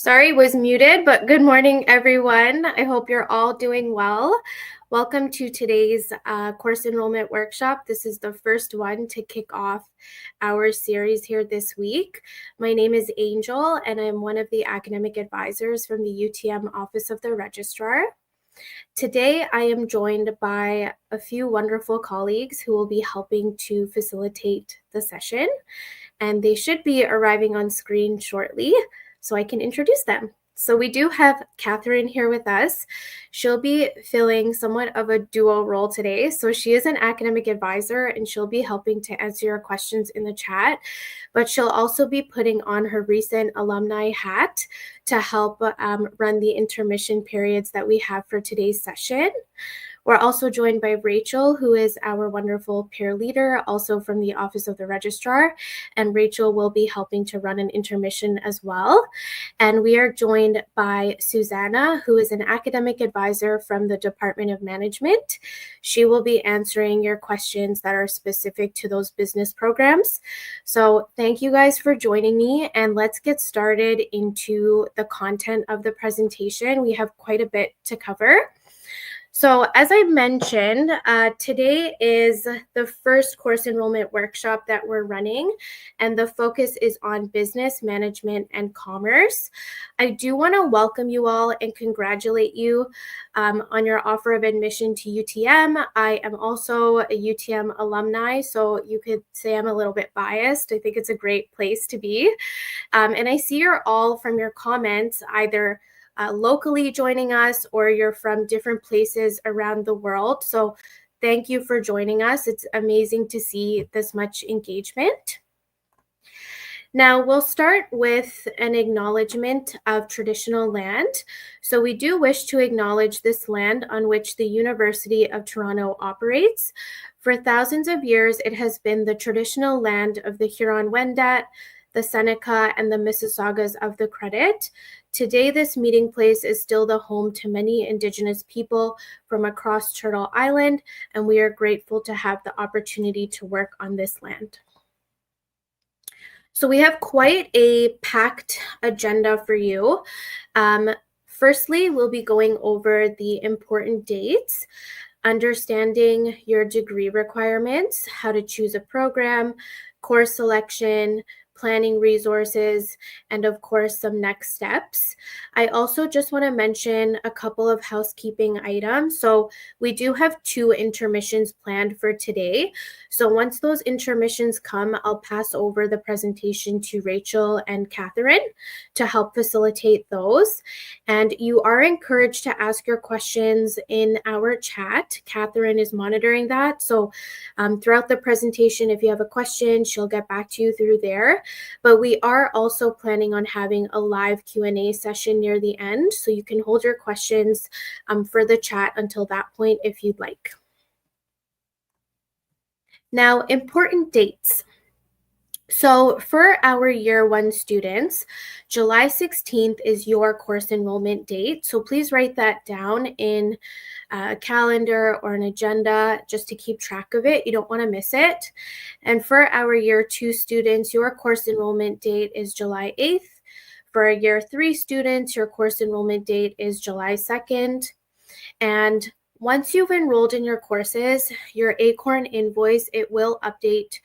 Sorry, was muted, but good morning, everyone. I hope you're all doing well. Welcome to today's course enrollment workshop. This is the first one to kick off our series here this week. My name is Angel, and I'm one of the academic advisors from the UTM Office of the Registrar. Today, I am joined by a few wonderful colleagues who will be helping to facilitate the session, and they should be arriving on screen shortly, so I can introduce them. So we do have Catherine here with us. She'll be filling somewhat of a duo role today. So she is an academic advisor and she'll be helping to answer your questions in the chat, but she'll also be putting on her recent alumni hat to help run the intermission periods that we have for today's session. We're also joined by Rachel, who is our wonderful peer leader, also from the Office of the Registrar, and Rachel will be helping to run an intermission as well. And we are joined by Susanna, who is an academic advisor from the Department of Management. She will be answering your questions that are specific to those business programs. So thank you guys for joining me, and let's get started into the content of the presentation. We have quite a bit to cover. So as I mentioned, today is the first course enrollment workshop that we're running, and the focus is on business management and commerce. I do want to welcome you all and congratulate you on your offer of admission to UTM. I am also a UTM alumni, so you could say I'm a little bit biased. I think it's a great place to be. And I see you're all from your comments either locally joining us or you're from different places around the world. So thank you for joining us. It's amazing to see this much engagement. Now we'll start with an acknowledgement of traditional land. So we do wish to acknowledge this land on which the University of Toronto operates. For thousands of years, it has been the traditional land of the Huron-Wendat, the Seneca, and the Mississaugas of the Credit. Today, this meeting place is still the home to many Indigenous people from across Turtle Island, and we are grateful to have the opportunity to work on this land. So we have quite a packed agenda for you. Firstly, we'll be going over the important dates, understanding your degree requirements, how to choose a program, course selection, planning resources, and of course, some next steps. I also just want to mention a couple of housekeeping items. So we do have 2 intermissions planned for today. So once those intermissions come, I'll pass over the presentation to Rachel and Catherine to help facilitate those. And you are encouraged to ask your questions in our chat. Catherine is monitoring that. So throughout the presentation, if you have a question, she'll get back to you through there. But we are also planning on having a live Q&A session near the end, so you can hold your questions for the chat until that point if you'd like. Now, important dates. So for our year 1 students, July 16th is your course enrollment date. So please write that down in a calendar or an agenda just to keep track of it. You don't want to miss it. And for our year 2 students, your course enrollment date is July 8th. For our year 3 students, your course enrollment date is July 2nd. And once you've enrolled in your courses, your Acorn invoice, it will update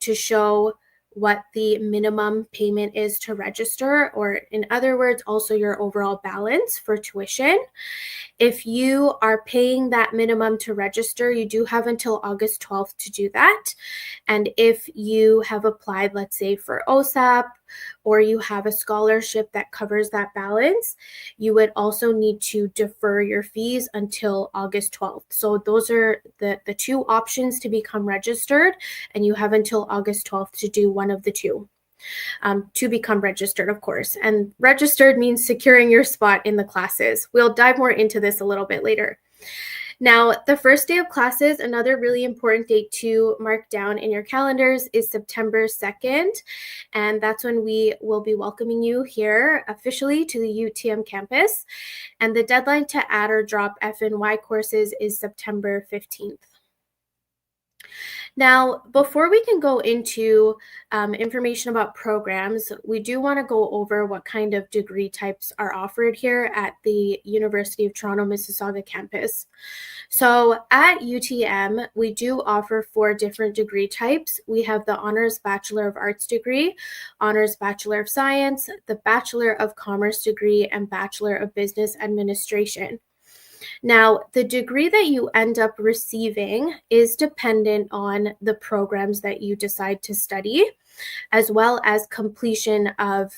to show what the minimum payment is to register, or in other words, also your overall balance for tuition. If you are paying that minimum to register, you do have until August 12th to do that. And if you have applied, let's say for OSAP, or you have a scholarship that covers that balance, you would also need to defer your fees until August 12th. So those are the 2 options to become registered, and you have until August 12th to do one of the 2. To become registered, of course. And registered means securing your spot in the classes. We'll dive more into this a little bit later. Now, the first day of classes, another really important date to mark down in your calendars is September 2nd. And that's when we will be welcoming you here officially to the UTM campus. And the deadline to add or drop F&Y courses is September 15th. Now, before we can go into information about programs, we do want to go over what kind of degree types are offered here at the University of Toronto Mississauga campus. So at UTM, we do offer 4 different degree types. We have the Honors Bachelor of Arts degree, Honors Bachelor of Science, the Bachelor of Commerce degree, and Bachelor of Business Administration. Now, the degree that you end up receiving is dependent on the programs that you decide to study, as well as completion of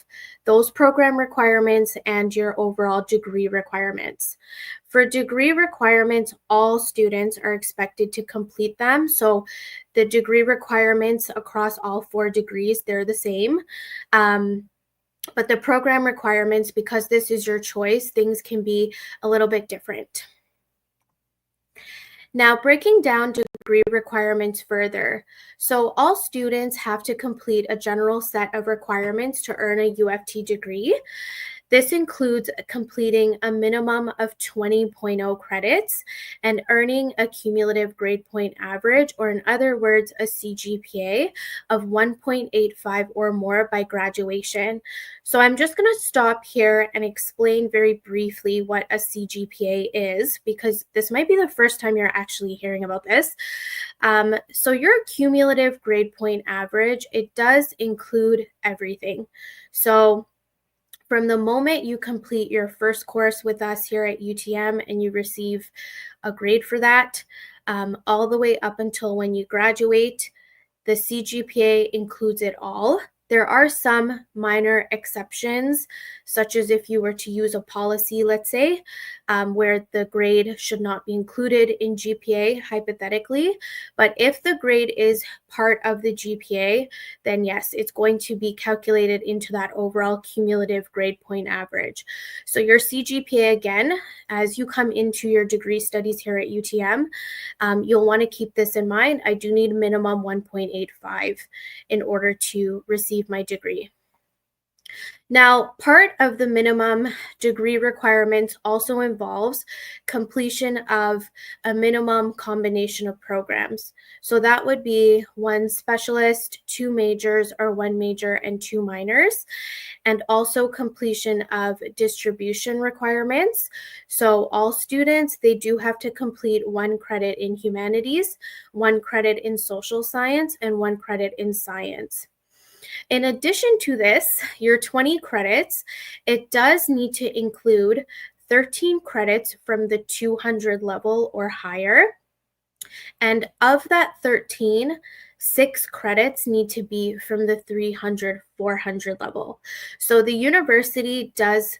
those program requirements and your overall degree requirements. For degree requirements, all students are expected to complete them. So the degree requirements across all 4 degrees, they're the same. But the program requirements, because this is your choice, things can be a little bit different. Now, breaking down degree requirements further. So all students have to complete a general set of requirements to earn a UFT degree. This includes completing a minimum of 20.0 credits and earning a cumulative grade point average, or in other words, a CGPA of 1.85 or more by graduation. So I'm just going to stop here and explain very briefly what a CGPA is, because this might be the first time you're actually hearing about this. So your cumulative grade point average, it does include everything. So from the moment you complete your first course with us here at UTM and you receive a grade for that, all the way up until when you graduate, the CGPA includes it all. There are some minor exceptions, such as if you were to use a policy, let's say, where the grade should not be included in GPA, hypothetically. But if the grade is part of the GPA, then yes, it's going to be calculated into that overall cumulative grade point average. So your CGPA, again, as you come into your degree studies here at UTM, you'll want to keep this in mind. I do need minimum 1.85 in order to receive my degree. Now, part of the minimum degree requirements also involves completion of a minimum combination of programs. So that would be 1 specialist, 2 majors, or 1 major and 2 minors, and also completion of distribution requirements. So all students, they do have to complete 1 credit in humanities, 1 credit in social science, and 1 credit in science. In addition to this, your 20 credits, it does need to include 13 credits from the 200 level or higher. And of that 13, 6 credits need to be from the 300, 400 level. So the university does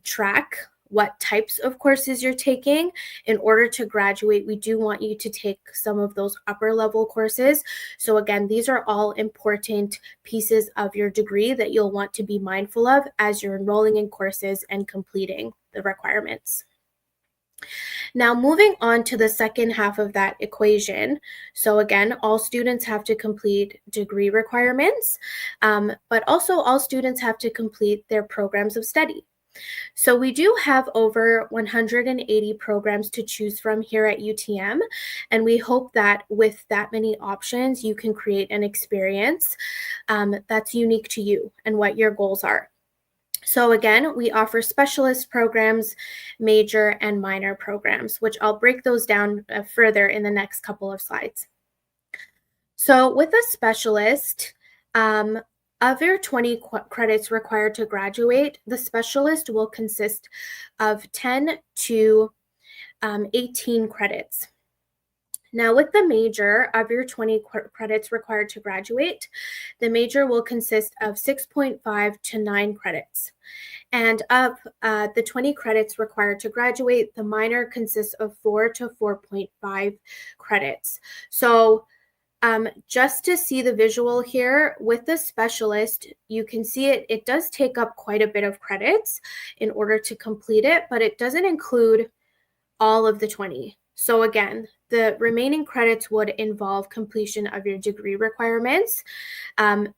track what types of courses you're taking. In order to graduate, we do want you to take some of those upper level courses. So again, these are all important pieces of your degree that you'll want to be mindful of as you're enrolling in courses and completing the requirements. Now, moving on to the second half of that equation. So again, all students have to complete degree requirements, but also all students have to complete their programs of study. So we do have over 180 programs to choose from here at UTM, and we hope that with that many options, you can create an experience that's unique to you and what your goals are. So again, we offer specialist programs, major and minor programs, which I'll break those down further in the next couple of slides. So with a specialist, of your 20 credits required to graduate, the specialist will consist of 10 to 18 credits. Now, with the major, of your 20 credits required to graduate, the major will consist of 6.5 to 9 credits. And of the 20 credits required to graduate, the minor consists of 4 to 4.5 credits. So just to see the visual here, with the specialist, you can see it does take up quite a bit of credits in order to complete it, but it doesn't include all of the 20. So again, the remaining credits would involve completion of your degree requirements.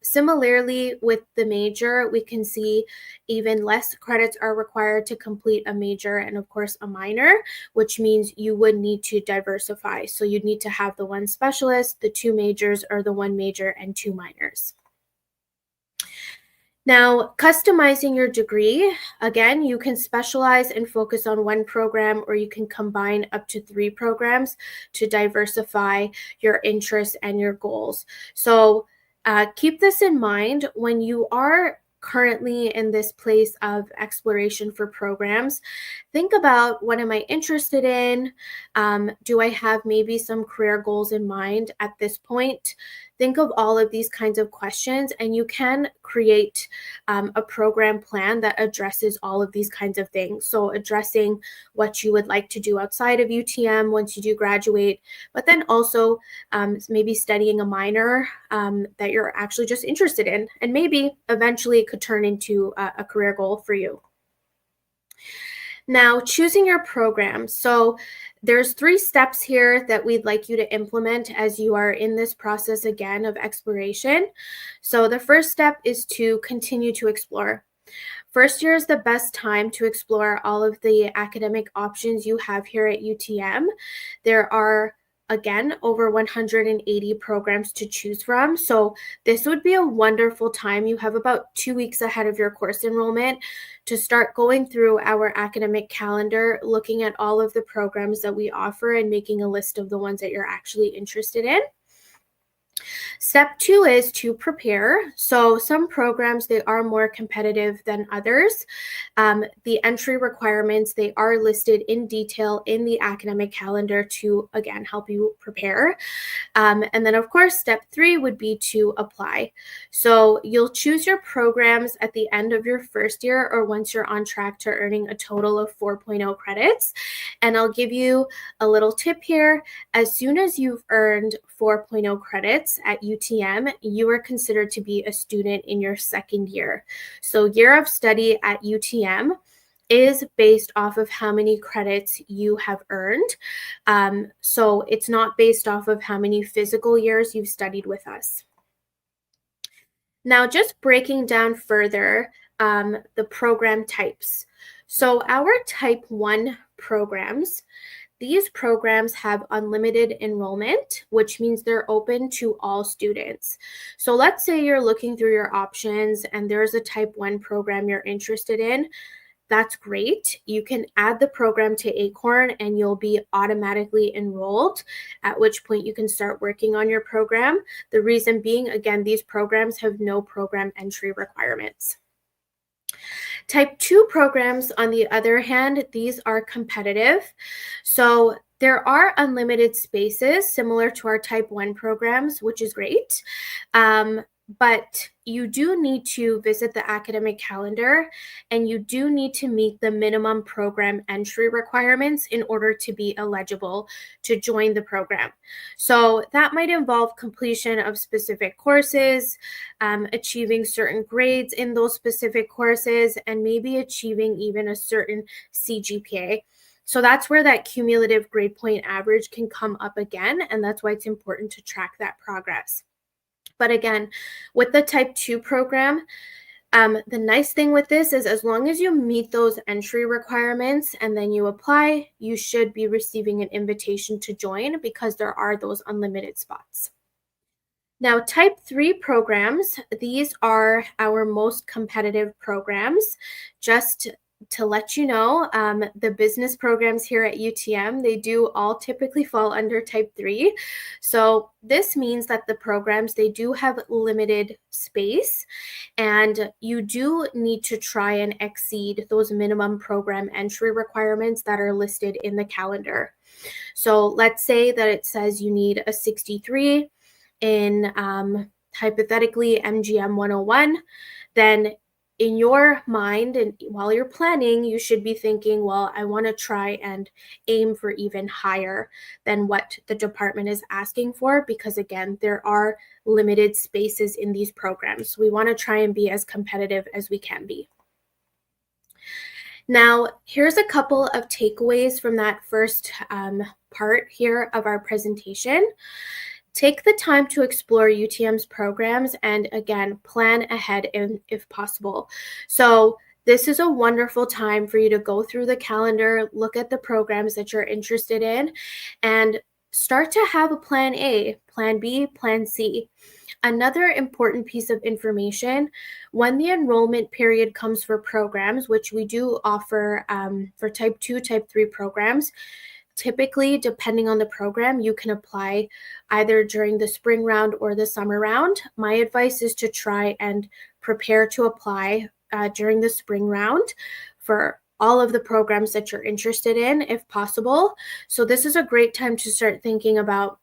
Similarly, with the major, we can see even less credits are required to complete a major and, of course, a minor, which means you would need to diversify. So you'd need to have the one specialist, the two majors, or the one major and two minors. Now, customizing your degree, again, you can specialize and focus on one program, or you can combine up to 3 programs to diversify your interests and your goals. So keep this in mind when you are currently in this place of exploration for programs. Think about, what am I interested in? Do I have maybe some career goals in mind at this point? Think of all of these kinds of questions, and you can create a program plan that addresses all of these kinds of things. So addressing what you would like to do outside of UTM once you do graduate, but then also maybe studying a minor that you're actually just interested in, and maybe eventually it could turn into a career goal for you. Now, choosing your program. So there's 3 steps here that we'd like you to implement as you are in this process again of exploration. So the first step is to continue to explore. First year is the best time to explore all of the academic options you have here at UTM. There are, again, over 180 programs to choose from. So this would be a wonderful time. You have about 2 weeks ahead of your course enrollment to start going through our academic calendar, looking at all of the programs that we offer and making a list of the ones that you're actually interested in. Step 2 is to prepare. So some programs, they are more competitive than others. The entry requirements, they are listed in detail in the academic calendar to, again, help you prepare. And then, of course, step 3 would be to apply. So you'll choose your programs at the end of your first year, or once you're on track to earning a total of 4.0 credits. And I'll give you a little tip here. As soon as you've earned 4.0 credits at UTM, you are considered to be a student in your second year. So year of study at UTM is based off of how many credits you have earned. So it's not based off of how many physical years you've studied with us. Now, just breaking down further the program types. So our type 1 programs, these programs have unlimited enrollment, which means they're open to all students. So let's say you're looking through your options and there's a type 1 program you're interested in. That's great. You can add the program to Acorn and you'll be automatically enrolled, at which point you can start working on your program. The reason being, again, these programs have no program entry requirements. Type 2 programs, on the other hand, these are competitive. So there are unlimited spaces similar to our type 1 programs, which is great. But you do need to visit the academic calendar, and you do need to meet the minimum program entry requirements in order to be eligible to join the program. So that might involve completion of specific courses, achieving certain grades in those specific courses, and maybe achieving even a certain CGPA. So that's where that cumulative grade point average can come up again, and that's why it's important to track that progress. But again, with the type 2 program, the nice thing with this is as long as you meet those entry requirements and then you apply, you should be receiving an invitation to join because there are those unlimited spots. Now, type 3 programs, these are our most competitive programs. Just to let you know, the business programs here at UTM, they do all typically fall under type 3. So this means that the programs, they do have limited space, and you do need to try and exceed those minimum program entry requirements that are listed in the calendar. So let's say that it says you need a 63 in hypothetically MGM 101, then in your mind and while you're planning, you should be thinking, well, I want to try and aim for even higher than what the department is asking for, because again, there are limited spaces in these programs. We want to try and be as competitive as we can be. Now, here's a couple of takeaways from that first part here of our presentation. Take the time to explore UTM's programs and, again, plan ahead if possible. So this is a wonderful time for you to go through the calendar, look at the programs that you're interested in, and start to have a plan A, plan B, plan C. Another important piece of information, when the enrollment period comes for programs, which we do offer for type 2, type 3 programs, typically, depending on the program, you can apply either during the spring round or the summer round. My advice is to try and prepare to apply during the spring round for all of the programs that you're interested in, if possible. So this is a great time to start thinking about,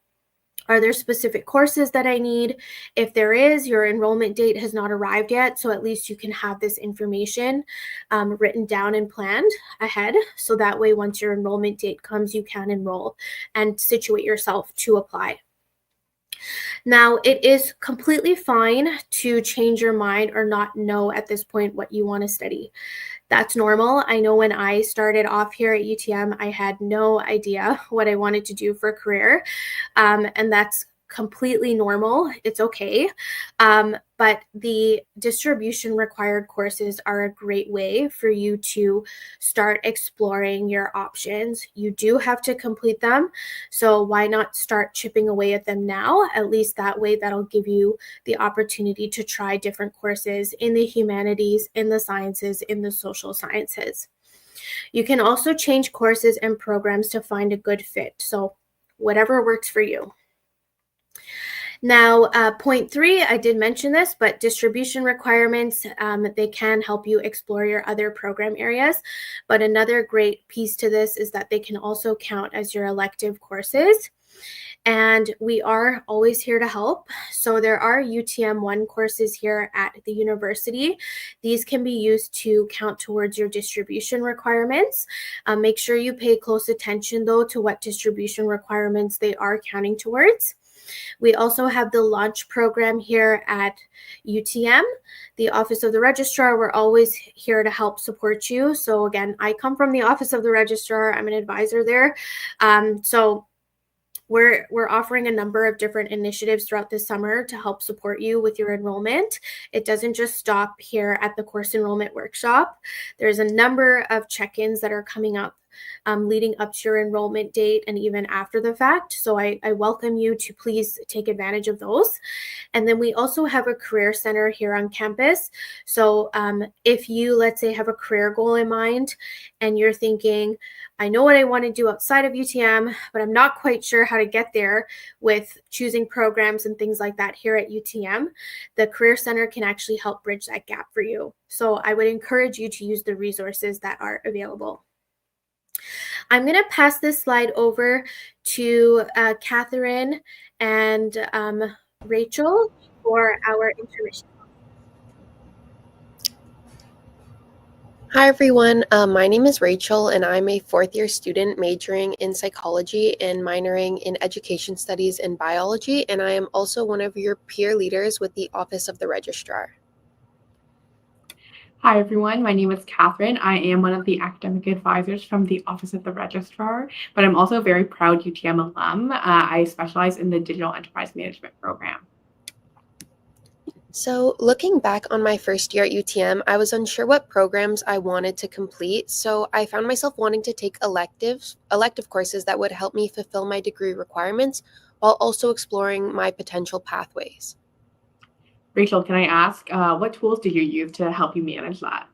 are there specific courses that I need? If there is, your enrollment date has not arrived yet, so at least you can have this information written down and planned ahead. So that way, once your enrollment date comes, you can enroll and situate yourself to apply. Now, it is completely fine to change your mind or not know at this point what you want to study. That's normal. I know when I started off here at UTM, I had no idea what I wanted to do for a career, and that's completely normal. It's okay. But the distribution required courses are a great way for you to start exploring your options. You do have to complete them. So why not start chipping away at them now? At least that way, that'll give you the opportunity to try different courses in the humanities, in the sciences, in the social sciences. You can also change courses and programs to find a good fit. So whatever works for you. Now, point 3, I did mention this, but distribution requirements, they can help you explore your other program areas. But another great piece to this is that they can also count as your elective courses. And we are always here to help. So there are UTM 1 courses here at the university. These can be used to count towards your distribution requirements. Make sure you pay close attention, though, to what distribution requirements they are counting towards. We also have the launch program here at UTM, the Office of the Registrar. We're always here to help support you. So again, I come from the Office of the Registrar. I'm an advisor there. So we're offering a number of different initiatives throughout the summer to help support you with your enrollment. It doesn't just stop here at the course enrollment workshop. There's a number of check-ins that are coming up leading up to your enrollment date and even after the fact. So I welcome you to please take advantage of those. And then we also have a career center here on campus. So if you, let's say, have a career goal in mind and you're thinking, I know what I want to do outside of UTM, but I'm not quite sure how to get there with choosing programs and things like that here at UTM, the Career Center can actually help bridge that gap for you. So I would encourage you to use the resources that are available. I'm going to pass this slide over to Catherine and Rachel for our intermission. Hi everyone, my name is Rachel and I'm a fourth year student majoring in psychology and minoring in education studies and biology, and I am also one of your peer leaders with the Office of the Registrar. Hi, everyone. My name is Catherine. I am one of the academic advisors from the Office of the Registrar, but I'm also a very proud UTM alum. I specialize in the Digital Enterprise Management program. So looking back on my first year at UTM, I was unsure what programs I wanted to complete, so I found myself wanting to take elective courses that would help me fulfill my degree requirements while also exploring my potential pathways. Rachel, can I ask, what tools did you use to help you manage that?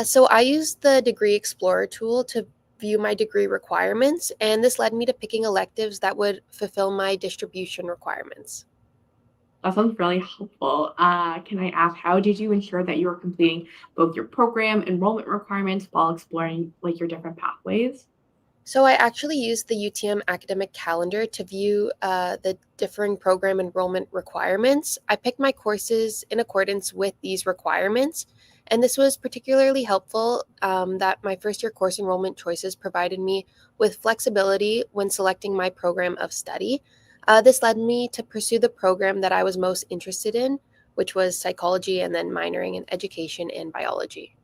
So I used the Degree Explorer tool to view my degree requirements, and this led me to picking electives that would fulfill my distribution requirements. That sounds really helpful. Can I ask, how did you ensure that you were completing both your program enrollment requirements while exploring your different pathways? So I actually used the UTM academic calendar to view the differing program enrollment requirements. I picked my courses in accordance with these requirements, and this was particularly helpful that my first year course enrollment choices provided me with flexibility when selecting my program of study. This led me to pursue the program that I was most interested in, which was psychology, and then minoring in education and biology.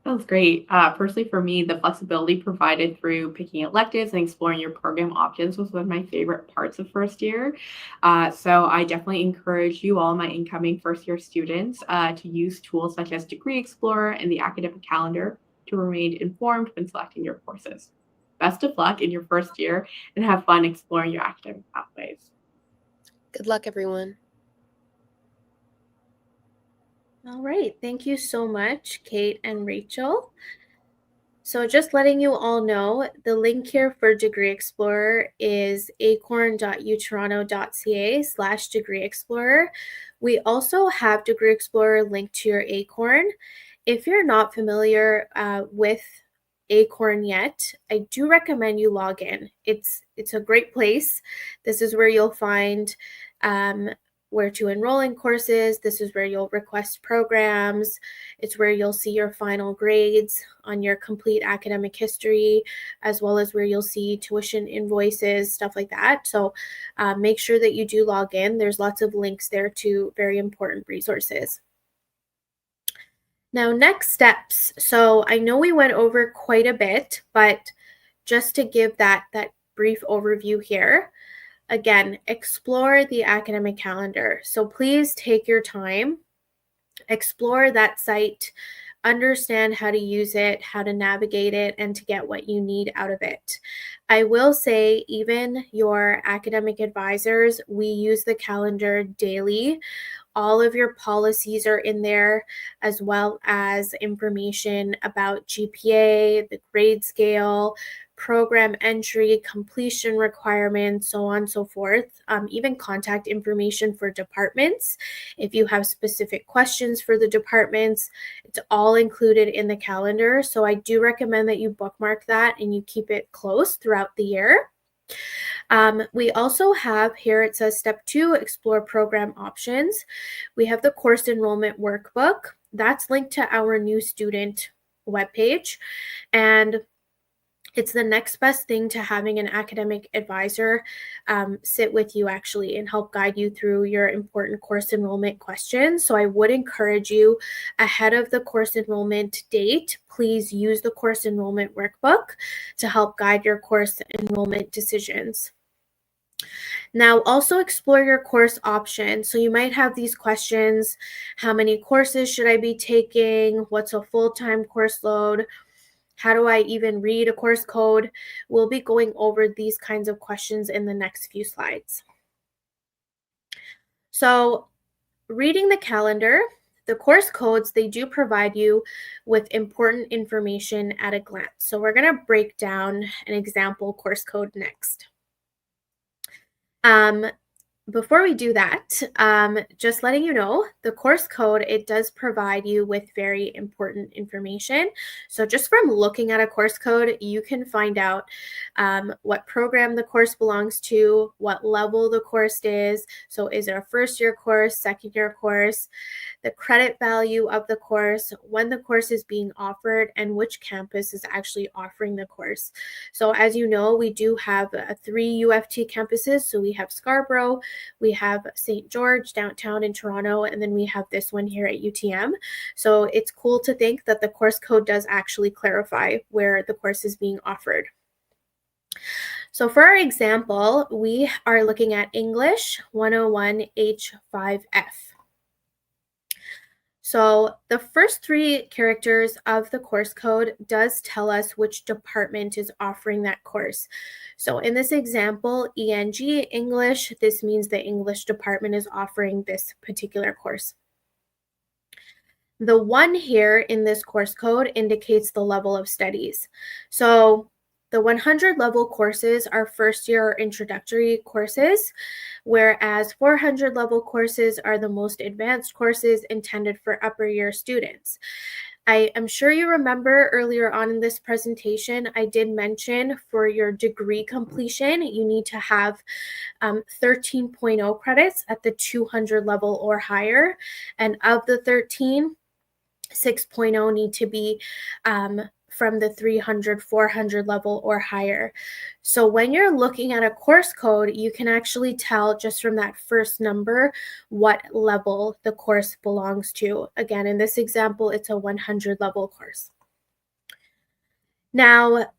That was great. Personally, for me, the flexibility provided through picking electives and exploring your program options was one of my favorite parts of first year. So I definitely encourage you all, my incoming first year students, to use tools such as Degree Explorer and the academic calendar to remain informed when selecting your courses. Best of luck in your first year and have fun exploring your academic pathways. Good luck, everyone. All right, thank you so much, Kate and Rachel. So just letting you all know, the link here for Degree Explorer is acorn.utoronto.ca/Degree Explorer. We also have Degree Explorer linked to your Acorn. If you're not familiar with Acorn yet, I do recommend you log in. It's a great place. This is where you'll find where to enroll in courses. This is where you'll request programs. It's where you'll see your final grades on your complete academic history, as well as where you'll see tuition invoices, stuff like that. So make sure that you do log in. There's lots of links there to very important resources. Now, next steps. So I know we went over quite a bit, but just to give that brief overview here, again, explore the academic calendar. So please take your time, explore that site, understand how to use it, how to navigate it, and to get what you need out of it. I will say, even your academic advisors, we use the calendar daily. All of your policies are in there, as well as information about GPA, the grade scale, program entry, completion requirements, so on and so forth. Even contact information for departments. If you have specific questions for the departments, it's all included in the calendar. So I do recommend that you bookmark that and you keep it close throughout the year. We also have here, it says step 2, explore program options. We have the course enrollment workbook. That's linked to our new student webpage. And it's the next best thing to having an academic advisor sit with you actually and help guide you through your important course enrollment questions. So I would encourage you, ahead of the course enrollment date, please use the course enrollment workbook to help guide your course enrollment decisions. Now, also explore your course options. So you might have these questions: how many courses should I be taking? What's a full-time course load? How do I even read a course code? We'll be going over these kinds of questions in the next few slides. So, reading the calendar, the course codes, they do provide you with important information at a glance. So we're going to break down an example course code next. Before we do that, just letting you know, the course code, it does provide you with very important information. So just from looking at a course code, you can find out what program the course belongs to, what level the course is. So is it a first year course, second year course, the credit value of the course, when the course is being offered, and which campus is actually offering the course. So as you know, we do have 3 UFT campuses. So we have Scarborough, we have St. George downtown in Toronto, and then we have this one here at UTM. So it's cool to think that the course code does actually clarify where the course is being offered. So for our example, we are looking at English 101 H5F. So the first 3 characters of the course code does tell us which department is offering that course. So in this example, ENG, English, this means the English department is offering this particular course. The 1 here in this course code indicates the level of studies. So the 100 level courses are first year or introductory courses, whereas 400 level courses are the most advanced courses intended for upper year students. I am sure you remember earlier on in this presentation, I did mention for your degree completion, you need to have 13.0 credits at the 200 level or higher. And of the 13, 6.0 need to be from the 300, 400 level or higher. So when you're looking at a course code, you can actually tell just from that first number what level the course belongs to. Again, in this example, it's a 100 level course. Now,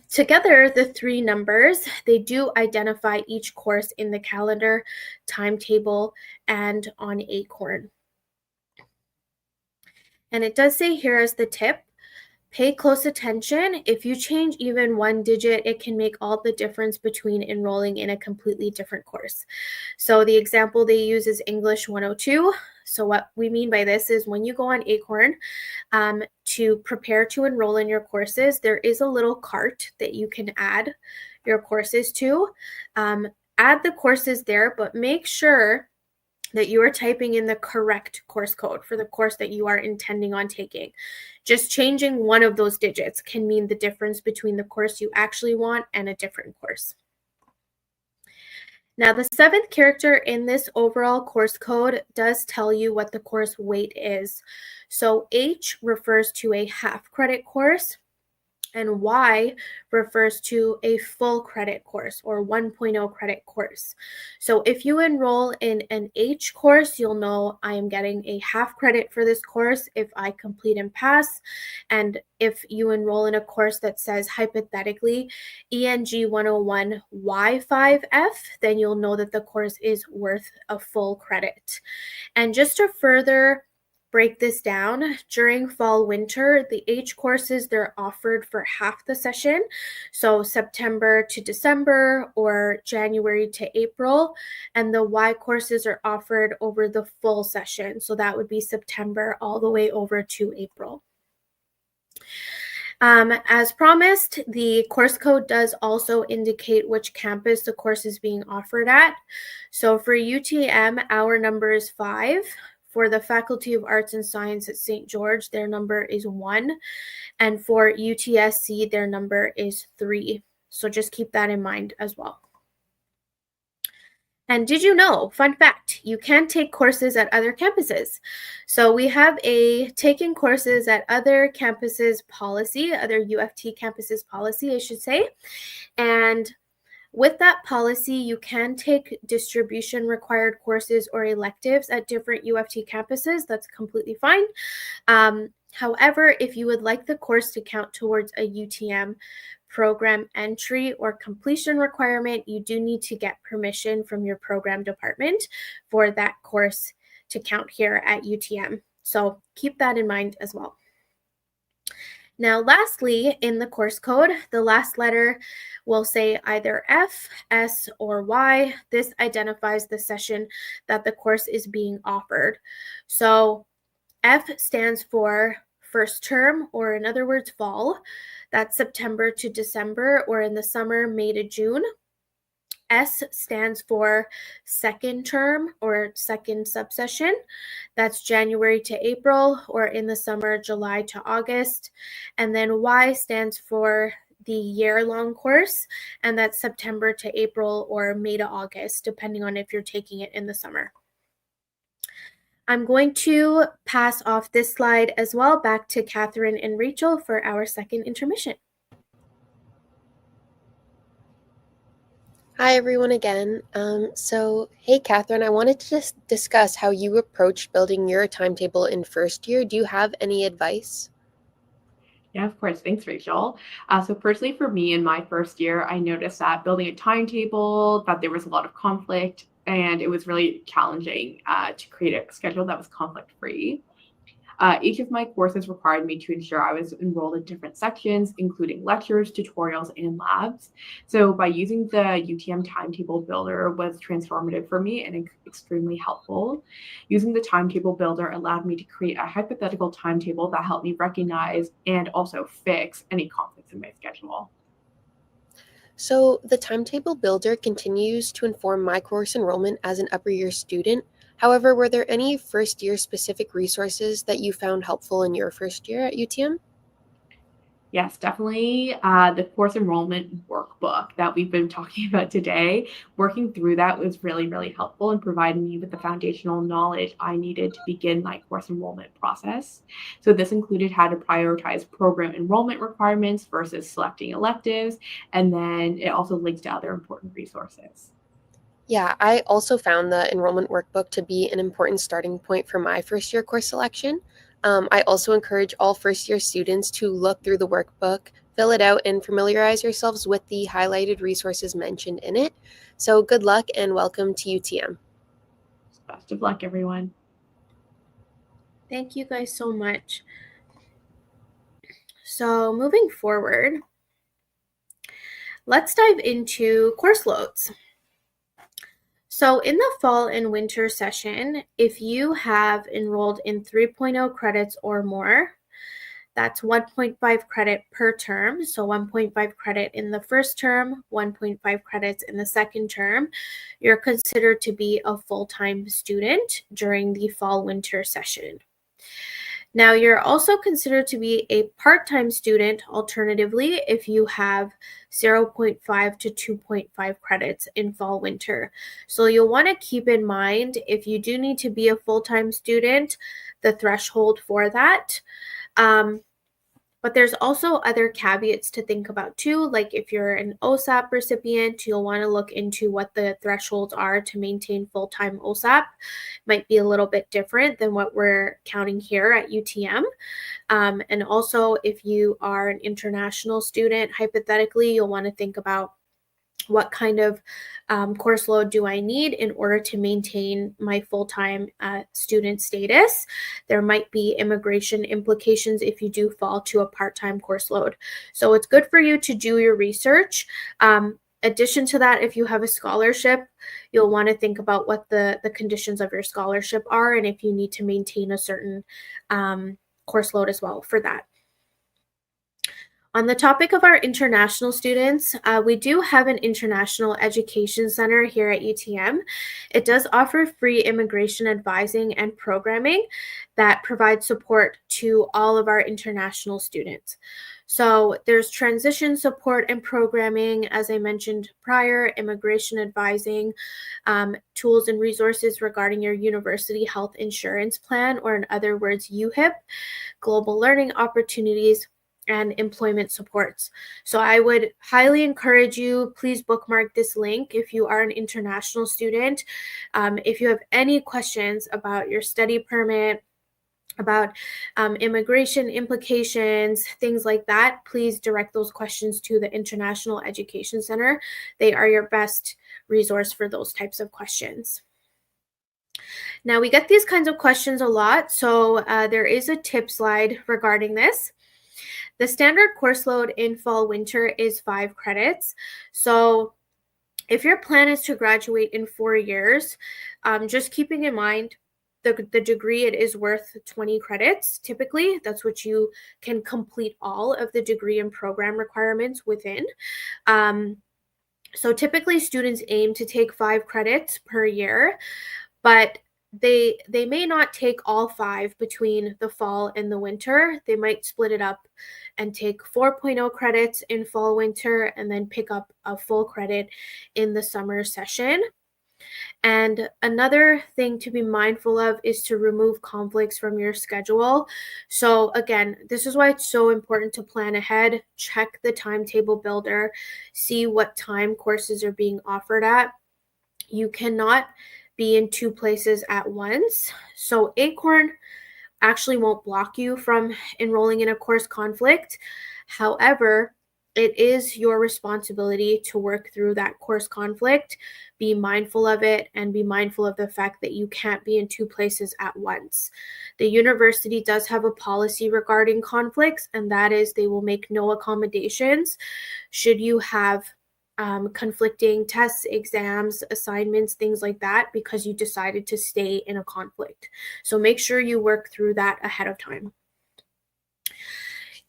together, the three numbers, they do identify each course in the calendar, timetable, and on Acorn. And it does say here as the tip, pay close attention. If you change even one digit, it can make all the difference between enrolling in a completely different course. So the example they use is English 102. So what we mean by this is when you go on Acorn to prepare to enroll in your courses, there is a little cart that you can add your courses to. Add the courses there, but make sure that you are typing in the correct course code for the course that you are intending on taking. Just changing one of those digits can mean the difference between the course you actually want and a different course. Now, the seventh character in this overall course code does tell you what the course weight is. So H refers to a half credit course, and Y refers to a full credit course or 1.0 credit course. So if you enroll in an H course, you'll know I am getting a half credit for this course if I complete and pass. And if you enroll in a course that says hypothetically ENG 101 Y5F, then you'll know that the course is worth a full credit. And just to further break this down, during fall winter, the H courses, they're offered for half the session, so September to December or January to April, and the Y courses are offered over the full session, so that would be September all the way over to April. As promised, the course code does also indicate which campus the course is being offered at. So for UTM, our number is 5. For the Faculty of Arts and Science at St. George, their number is 1. And for UTSC, their number is 3. So just keep that in mind as well. And did you know, fun fact, you can take courses at other campuses. So we have a taking courses at other campuses policy, other UFT campuses policy, I should say. And with that policy, you can take distribution required courses or electives at different UFT campuses. That's completely fine. However, if you would like the course to count towards a UTM program entry or completion requirement, you do need to get permission from your program department for that course to count here at UTM. So keep that in mind as well. Now, lastly, in the course code, the last letter will say either F, S, or Y. This identifies the session that the course is being offered. So F stands for first term, or in other words, fall. That's September to December, or in the summer, May to June. S stands for second term or second subsession. That's January to April, or in the summer, July to August. And then Y stands for the year-long course, and that's September to April or May to August, depending on if you're taking it in the summer. I'm going to pass off this slide as well back to Catherine and Rachel for our second intermission. Hi, everyone, again. Hey, Catherine, I wanted to just discuss how you approached building your timetable in first year. Do you have any advice? Yeah, of course. Thanks, Rachel. So personally, for me in my first year, I noticed that building a timetable, that there was a lot of conflict, and it was really challenging to create a schedule that was conflict-free. Each of my courses required me to ensure I was enrolled in different sections, including lectures, tutorials, and labs. So by using the UTM timetable builder was transformative for me and extremely helpful. Using the timetable builder allowed me to create a hypothetical timetable that helped me recognize and also fix any conflicts in my schedule. So the timetable builder continues to inform my course enrollment as an upper year student. However, were there any first year specific resources that you found helpful in your first year at UTM? Yes, definitely. The course enrollment workbook that we've been talking about today, working through that was really, really helpful and provided me with the foundational knowledge I needed to begin my course enrollment process. So this included how to prioritize program enrollment requirements versus selecting electives, and then it also links to other important resources. Yeah, I also found the enrollment workbook to be an important starting point for my first year course selection. I also encourage all first year students to look through the workbook fill it out and familiarize yourselves with the highlighted resources mentioned in it. So good luck and welcome to UTM. Best of luck, everyone. Thank you guys so much. So moving forward, let's dive into course loads. So in the fall and winter session, if you have enrolled in 3.0 credits or more, that's 1.5 credit per term. So 1.5 credit in the first term, 1.5 credits in the second term. You're considered to be a full-time student during the fall-winter session. Now, you're also considered to be a part-time student, alternatively, if you have 0.5 to 2.5 credits in fall-winter. So you'll want to keep in mind, if you do need to be a full-time student, the threshold for that. But there's also other caveats to think about too, like if you're an OSAP recipient, you'll want to look into what the thresholds are to maintain full-time OSAP. Might be a little bit different than what we're counting here at UTM. And also, if you are an international student, hypothetically, you'll want to think about what kind of course load do I need in order to maintain my full-time student status. There might be immigration implications if you do fall to a part-time course load. So it's good for you to do your research. Addition to that, if you have a scholarship, you'll want to think about what the conditions of your scholarship are and if you need to maintain a certain course load as well for that. On the topic of our international students, we do have an international education center here at UTM. It does offer free immigration advising and programming that provides support to all of our international students. So there's transition support and programming, as I mentioned prior, immigration advising, tools and resources regarding your university health insurance plan, or in other words, UHIP, global learning opportunities, and employment supports. So I would highly encourage you, please bookmark this link if you are an international student. If you have any questions about your study permit, about immigration implications, things like that, please direct those questions to the International Education Center. They are your best resource for those types of questions. Now, we get these kinds of questions a lot, so there is a tip slide regarding this. The standard course load in fall-winter is 5 credits. So if your plan is to graduate in 4 years, just keeping in mind the degree, it is worth 20 credits. Typically, that's what you can complete all of the degree and program requirements within. So typically, students aim to take 5 credits per year, but they may not take all 5 between the fall and the winter. They might split it up and take 4.0 credits in fall winter and then pick up a full credit in the summer session. And another thing to be mindful of is to remove conflicts from your schedule. So again, this is why it's so important to plan ahead, check the timetable builder, see what time courses are being offered at. You cannot be in 2 places at once. So Acorn actually won't block you from enrolling in a course conflict. However, it is your responsibility to work through that course conflict, be mindful of it, and be mindful of the fact that you can't be in 2 places at once. The university does have a policy regarding conflicts, and that is they will make no accommodations should you have conflicting tests, exams, assignments, things like that, because you decided to stay in a conflict. So make sure you work through that ahead of time.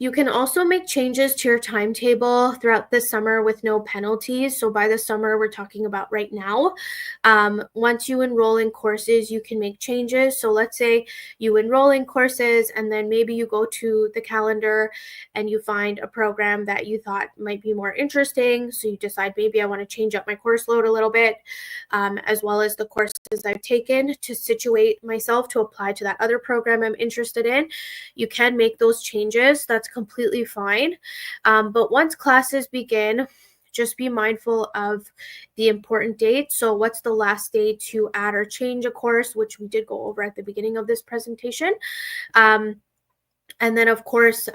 You can also make changes to your timetable throughout the summer with no penalties. So by the summer, we're talking about right now. Once you enroll in courses, you can make changes. So let's say you enroll in courses and then maybe you go to the calendar and you find a program that you thought might be more interesting. So you decide maybe I want to change up my course load a little bit, as well as the courses I've taken to situate myself to apply to that other program I'm interested in. You can make those changes. That's completely fine. But once classes begin, just be mindful of the important dates. So what's the last day to add or change a course, which we did go over at the beginning of this presentation. And then, of course,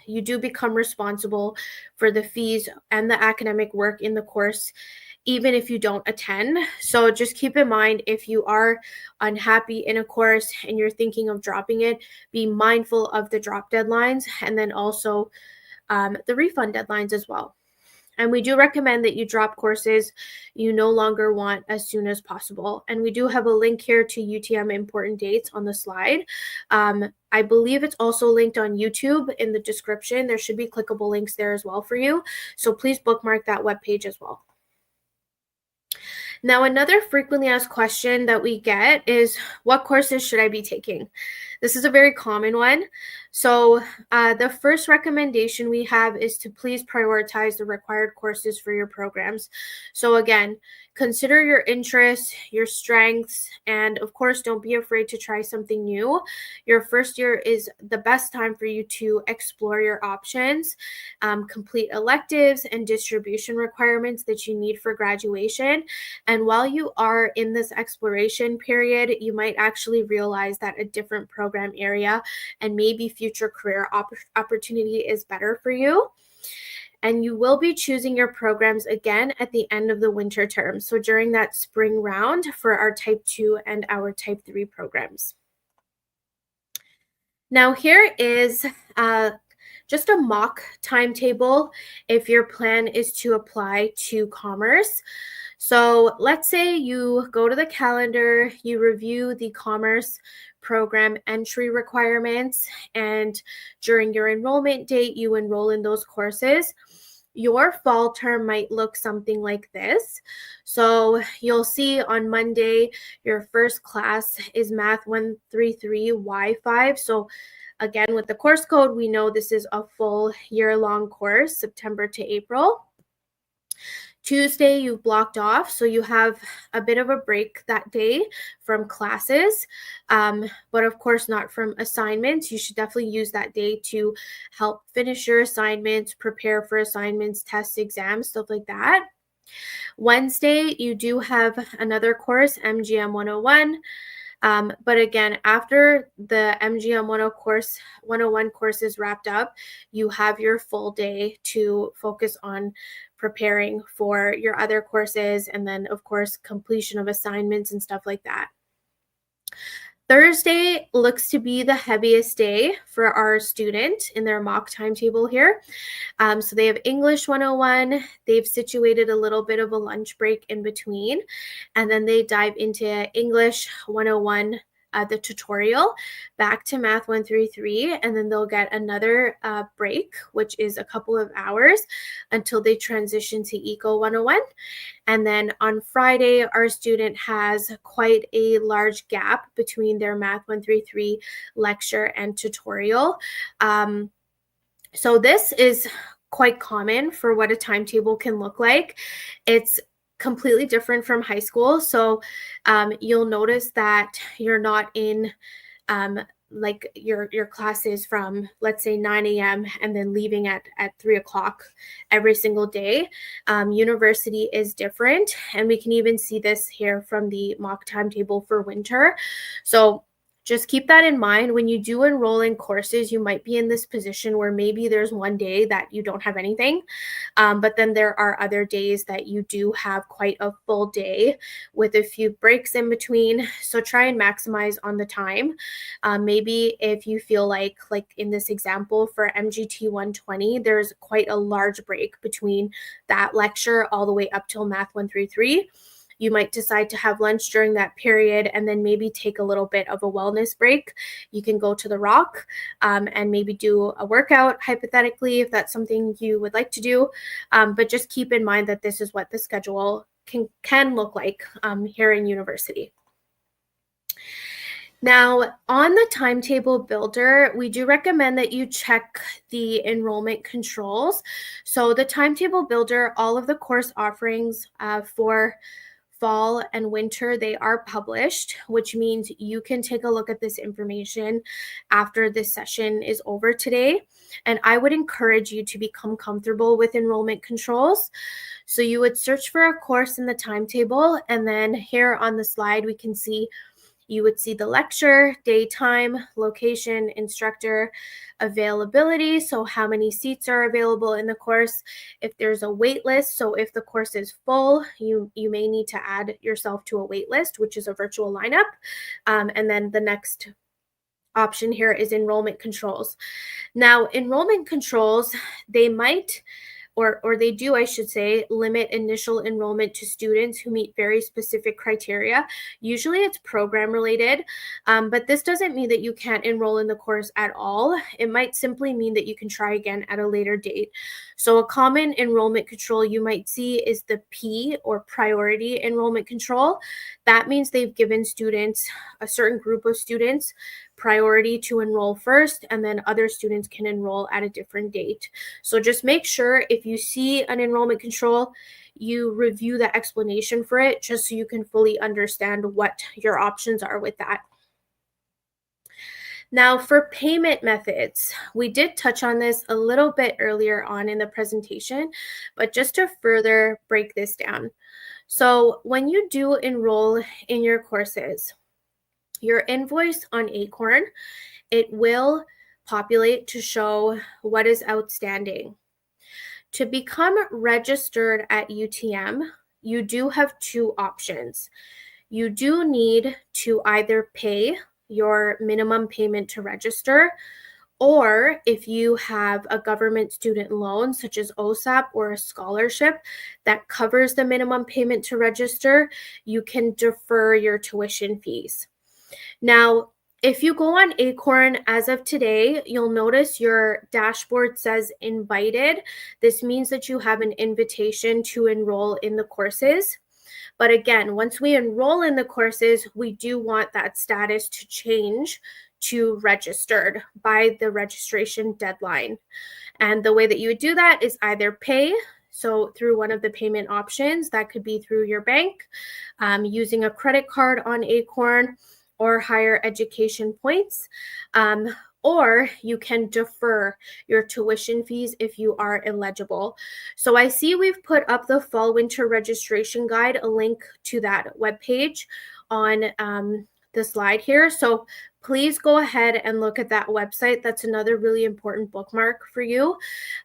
you do become responsible for the fees and the academic work in the course, even if you don't attend. So just keep in mind, if you are unhappy in a course and you're thinking of dropping it, be mindful of the drop deadlines and then also the refund deadlines as well. And we do recommend that you drop courses you no longer want as soon as possible. And we do have a link here to UTM important dates on the slide. I believe it's also linked on YouTube in the description. There should be clickable links there as well for you. So please bookmark that webpage as well. Now, another frequently asked question that we get is, what courses should I be taking? This is a very common one. So the first recommendation we have is to please prioritize the required courses for your programs. So again, consider your interests, your strengths, and of course, don't be afraid to try something new. Your first year is the best time for you to explore your options, complete electives and distribution requirements that you need for graduation. And while you are in this exploration period, you might actually realize that a different program area and maybe future career opportunity is better for you. And you will be choosing your programs again at the end of the winter term. So during that spring round for our Type 2 and our Type 3 programs. Now here is just a mock timetable if your plan is to apply to commerce. So let's say you go to the calendar, you review the commerce program entry requirements, and during your enrollment date, you enroll in those courses. Your fall term might look something like this. So you'll see on Monday, your first class is Math 133 Y5. So again, with the course code, we know this is a full year-long course, September to April. Tuesday, you've blocked off, so you have a bit of a break that day from classes, but of course not from assignments. You should definitely use that day to help finish your assignments, prepare for assignments, tests, exams, stuff like that. Wednesday, you do have another course, MGM 101. But again, after the MGM 101 course is wrapped up, you have your full day to focus on preparing for your other courses and then, of course, completion of assignments and stuff like that. Thursday looks to be the heaviest day for our student in their mock timetable here. So they have English 101. They've situated a little bit of a lunch break in between, and then they dive into English 101, the tutorial, back to Math 133, and then they'll get another break, which is a couple of hours until they transition to Eco 101. And then on Friday, our student has quite a large gap between their Math 133 lecture and tutorial. So this is quite common for what a timetable can look like. It's completely different from high school. So you'll notice that you're not in like your classes from, let's say, 9 a.m. and then leaving at 3 o'clock every single day. University is different, and we can even see this here from the mock timetable for winter. So just keep that in mind. When you do enroll in courses, you might be in this position where maybe there's one day that you don't have anything, but then there are other days that you do have quite a full day with a few breaks in between. So try and maximize on the time. Maybe if you feel like in this example for MGT 120, there's quite a large break between that lecture all the way up till Math 133. You might decide to have lunch during that period and then maybe take a little bit of a wellness break. You can go to the Rock and maybe do a workout, hypothetically, if that's something you would like to do. But just keep in mind that this is what the schedule can look like here in university. Now, on the timetable builder, we do recommend that you check the enrollment controls. So the timetable builder, all of the course offerings for fall and winter, they are published, which means you can take a look at this information after this session is over today. And I would encourage you to become comfortable with enrollment controls. So you would search for a course in the timetable, and then here on the slide, we can see You would see the lecture, day, time, location, instructor, availability, so how many seats are available in the course. If there's a wait list, so if the course is full, you may need to add yourself to a wait list, which is a virtual lineup. And then the next option here is enrollment controls. Now, enrollment controls, they might, or they do, I should say, limit initial enrollment to students who meet very specific criteria. Usually it's program related, but this doesn't mean that you can't enroll in the course at all. It might simply mean that you can try again at a later date. So a common enrollment control you might see is the P, or priority enrollment control. That means they've given students, a certain group of students, priority to enroll first, and then other students can enroll at a different date. So just make sure if you see an enrollment control, you review the explanation for it, just so you can fully understand what your options are with that. Now, for payment methods, we did touch on this a little bit earlier on in the presentation, but just to further break this down. So when you do enroll in your courses, your invoice on Acorn, it will populate to show what is outstanding. To become registered at UTM, you do have two options. You do need to either pay your minimum payment to register, or if you have a government student loan, such as OSAP or a scholarship that covers the minimum payment to register, you can defer your tuition fees. Now, if you go on Acorn as of today, you'll notice your dashboard says invited. This means that you have an invitation to enroll in the courses. But again, once we enroll in the courses, we do want that status to change to registered by the registration deadline. And the way that you would do that is either pay, so through one of the payment options, that could be through your bank, using a credit card on Acorn, or higher education points, or you can defer your tuition fees if you are eligible. So I see we've put up the fall winter registration guide, a link to that webpage on the slide here. So please go ahead and look at that website. That's another really important bookmark for you.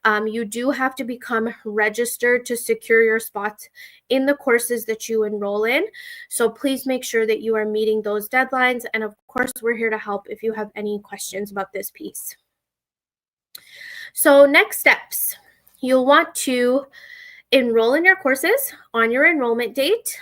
You do have to become registered to secure your spots in the courses that you enroll in. So please make sure that you are meeting those deadlines. And of course, we're here to help if you have any questions about this piece. So next steps, you'll want to enroll in your courses on your enrollment date.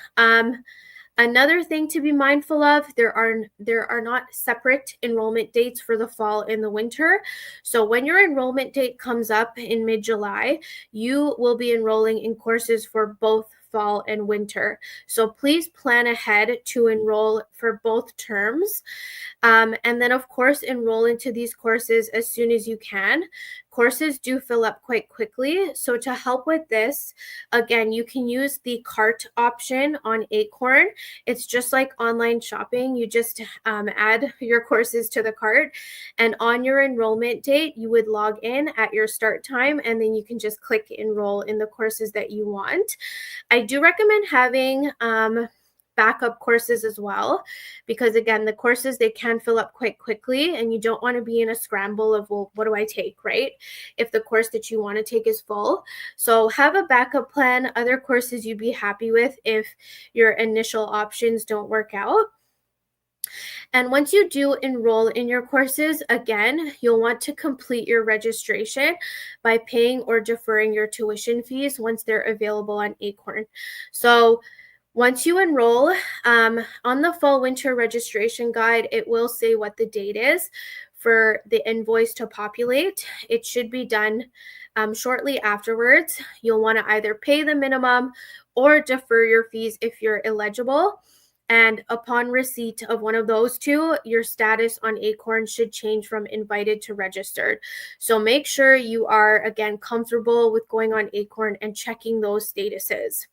Another thing to be mindful of, there are not separate enrollment dates for the fall and the winter. So when your enrollment date comes up in mid-July, you will be enrolling in courses for both fall and winter. So please plan ahead to enroll for both terms. And then of course, enroll into these courses as soon as you can. Courses do fill up quite quickly. So to help with this, again, you can use the cart option on Acorn. It's just like online shopping. You just add your courses to the cart, and on your enrollment date, you would log in at your start time, and then you can just click enroll in the courses that you want. I do recommend having backup courses as well, because again, the courses, they can fill up quite quickly, and you don't want to be in a scramble of, well, what do I take, right? If the course that you want to take is full. So have a backup plan, other courses you'd be happy with if your initial options don't work out. And once you do enroll in your courses, again, you'll want to complete your registration by paying or deferring your tuition fees once they're available on Acorn. So once you enroll, on the fall winter registration guide, it will say what the date is for the invoice to populate. It should be done shortly afterwards. You'll want to either pay the minimum or defer your fees if you're eligible. And upon receipt of one of those two, your status on Acorn should change from invited to registered. So make sure you are, again, comfortable with going on Acorn and checking those statuses.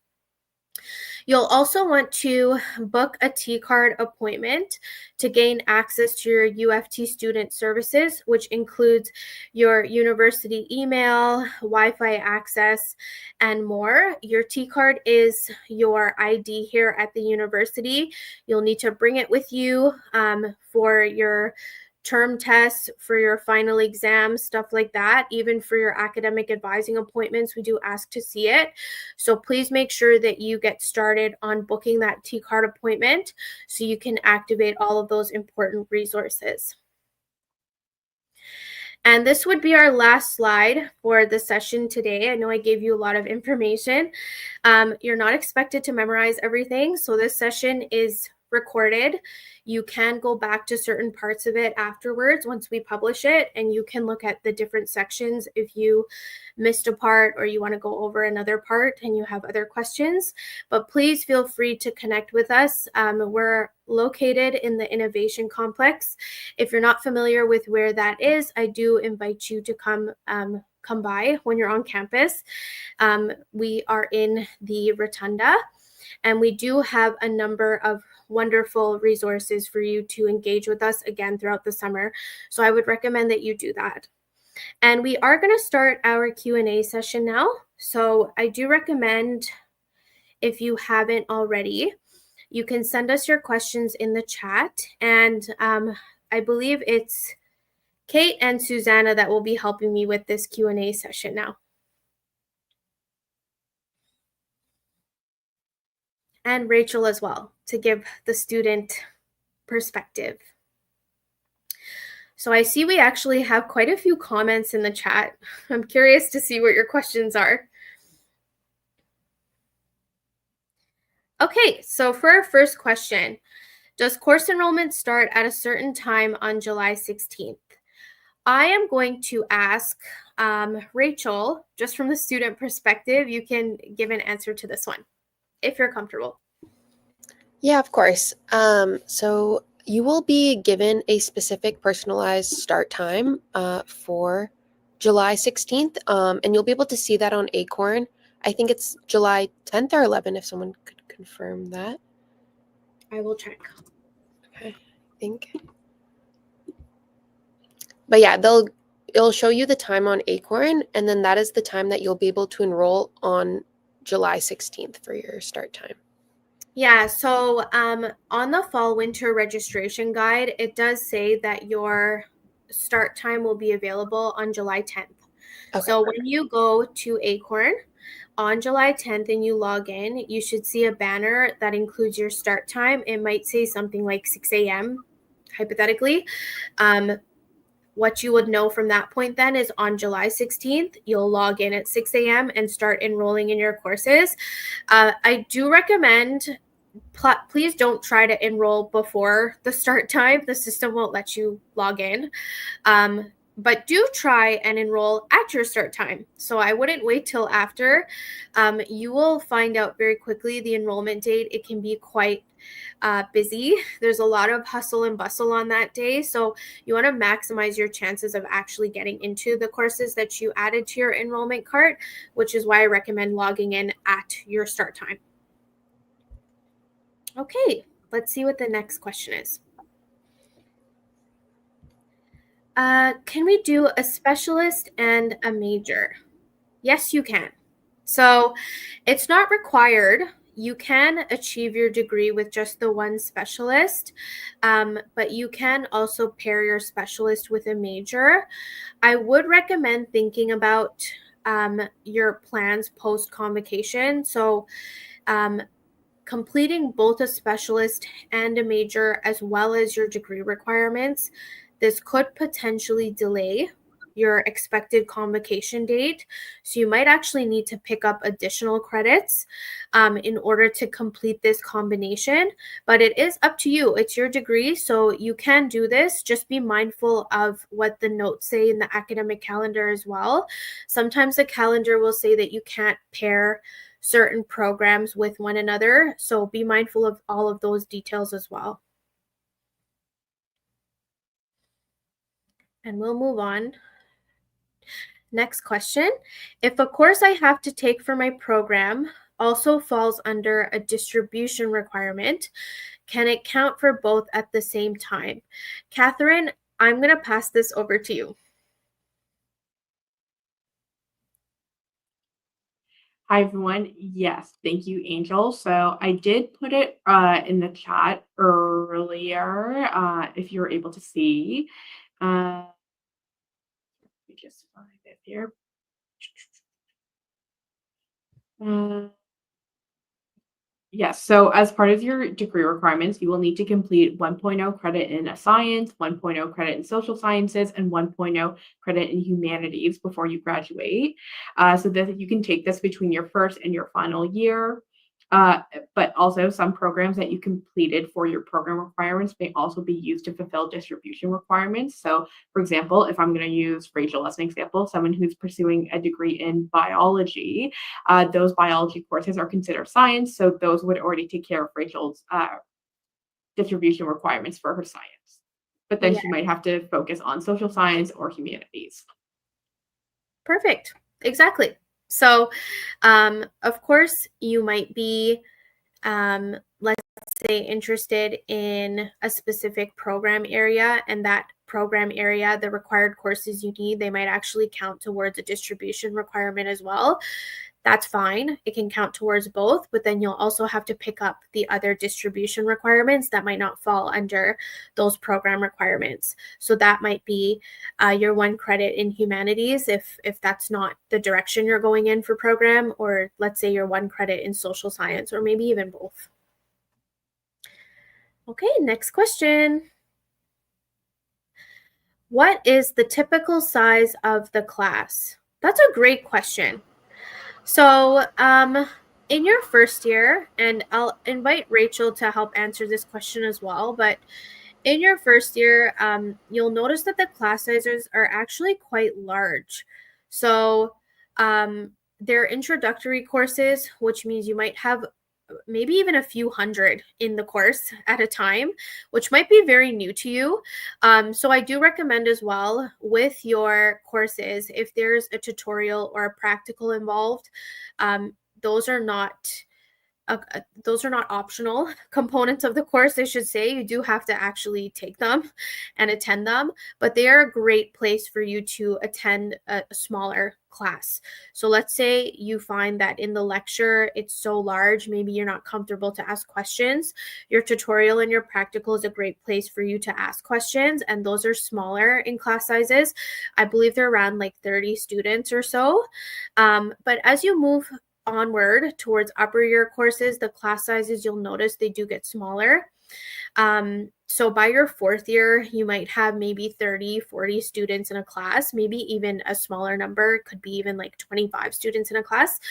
You'll also want to book a T-card appointment to gain access to your UFT student services, which includes your university email, Wi-Fi access, and more. Your T-card is your ID here at the university. You'll need to bring it with you for your term tests, for your final exams, stuff like that. Even for your academic advising appointments, we do ask to see it. So please make sure that you get started on booking that T-card appointment so you can activate all of those important resources. And this would be our last slide for the session today. I know I gave you a lot of information. You're not expected to memorize everything, so this session is recorded. You can go back to certain parts of it afterwards once we publish it, and you can look at the different sections if you missed a part or you want to go over another part and you have other questions. But please feel free to connect with us. We're located in the Innovation Complex. If you're not familiar with where that is, I do invite you to come by when you're on campus. We are in the Rotunda, and we do have a number of wonderful resources for you to engage with us again throughout the summer. So I would recommend that you do that. And we are going to start our Q&A session now. So I do recommend, if you haven't already, you can send us your questions in the chat. And I believe it's Kate and Susanna that will be helping me with this Q&A session now. And Rachel as well, to give the student perspective. So I see we actually have quite a few comments in the chat. I'm curious to see what your questions are. Okay, so for our first question, does course enrollment start at a certain time on July 16th? I am going to ask Rachel, just from the student perspective, you can give an answer to this one, if you're comfortable. Yeah, of course. So you will be given a specific personalized start time for July 16th, and you'll be able to see that on Acorn. I think it's July 10th or 11th, if someone could confirm that. I will check. Okay, I think. But yeah, it'll show you the time on Acorn, and then that is the time that you'll be able to enroll on July 16th for your start time. Yeah, so on the fall winter registration guide, it does say that your start time will be available on July 10th. Okay. So when you go to Acorn on July 10th and you log in, you should see a banner that includes your start time. It might say something like 6 a.m., hypothetically. What you would know from that point then is on July 16th, you'll log in at 6 a.m. and start enrolling in your courses. I do recommend, please don't try to enroll before the start time. The system won't let you log in. But do try and enroll at your start time. So I wouldn't wait till after. You will find out very quickly the enrollment date. It can be quite busy. There's a lot of hustle and bustle on that day. So you want to maximize your chances of actually getting into the courses that you added to your enrollment cart, which is why I recommend logging in at your start time. Okay, let's see what the next question is. Can we do a specialist and a major? Yes, you can. So it's not required. You can achieve your degree with just the one specialist, but you can also pair your specialist with a major. I would recommend thinking about your plans post-convocation. So completing both a specialist and a major, as well as your degree requirements, this could potentially delay your expected convocation date. So you might actually need to pick up additional credits in order to complete this combination, but it is up to you. It's your degree, so you can do this. Just be mindful of what the notes say in the academic calendar as well. Sometimes the calendar will say that you can't pair certain programs with one another, so be mindful of all of those details as well. And we'll move on. Next question. If a course I have to take for my program also falls under a distribution requirement, can it count for both at the same time? Catherine, I'm going to pass this over to you. Hi, everyone. Yes, thank you, Angel. So I did put it in the chat earlier, if you're able to see. Let me just find it here. Yes. So as part of your degree requirements, you will need to complete 1.0 credit in science, 1.0 credit in social sciences, and 1.0 credit in humanities before you graduate. So that you can take this between your first and your final year. But also some programs that you completed for your program requirements may also be used to fulfill distribution requirements. So for example, if I'm going to use Rachel as an example, someone who's pursuing a degree in biology, those biology courses are considered science, so those would already take care of Rachel's distribution requirements for her science. But then Yeah. she might have to focus on social science or humanities. Perfect. Exactly. So, of course, you might be, let's say, interested in a specific program area, and that program area, the required courses you need, they might actually count towards a distribution requirement as well. That's fine. It can count towards both, but then you'll also have to pick up the other distribution requirements that might not fall under those program requirements. So that might be your 1 credit in humanities if that's not the direction you're going in for program, or let's say your 1 credit in social science, or maybe even both. Okay, next question. What is the typical size of the class? That's a great question. So, in your first year, and I'll invite Rachel to help answer this question as well, but in your first year, you'll notice that the class sizes are actually quite large. So, they're introductory courses, which means you might have maybe even a few hundred in the course at a time, which might be very new to you. So I do recommend as well with your courses, if there's a tutorial or a practical involved, um, those are not those are not optional components of the course, I should say. You do have to actually take them and attend them, but they are a great place for you to attend a smaller class. So let's say you find that in the lecture it's so large, maybe you're not comfortable to ask questions. Your tutorial and your practical is a great place for you to ask questions, and those are smaller in class sizes. I believe they're around like 30 students or so. But as you move onward towards upper year courses, the class sizes, you'll notice they do get smaller. So by your 4th year, you might have maybe 30, 40 students in a class, maybe even a smaller number, could be even like 25 students in a class.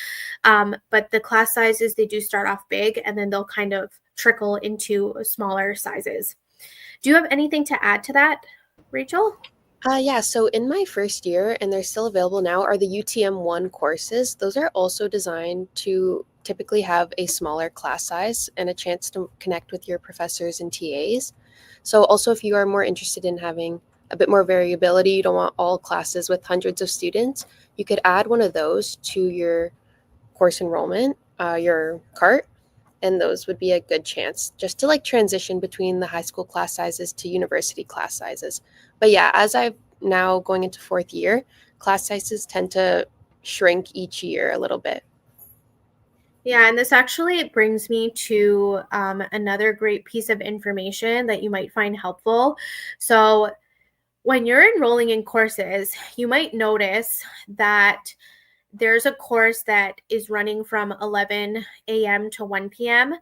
But the class sizes, they do start off big, and then they'll kind of trickle into smaller sizes. Do you have anything to add to that, Rachel? Yeah, so in my first year, and they're still available now, are the UTM 1 courses. Those are also designed to typically have a smaller class size and a chance to connect with your professors and TAs. So also, if you are more interested in having a bit more variability, you don't want all classes with hundreds of students, you could add one of those to your course enrollment, your cart, and those would be a good chance just to like transition between the high school class sizes to university class sizes. But yeah, as I'm now going into 4th year, class sizes tend to shrink each year a little bit. Yeah, and this actually brings me to another great piece of information that you might find helpful. So, when you're enrolling in courses, you might notice that there's a course that is running from 11 a.m. to 1 p.m.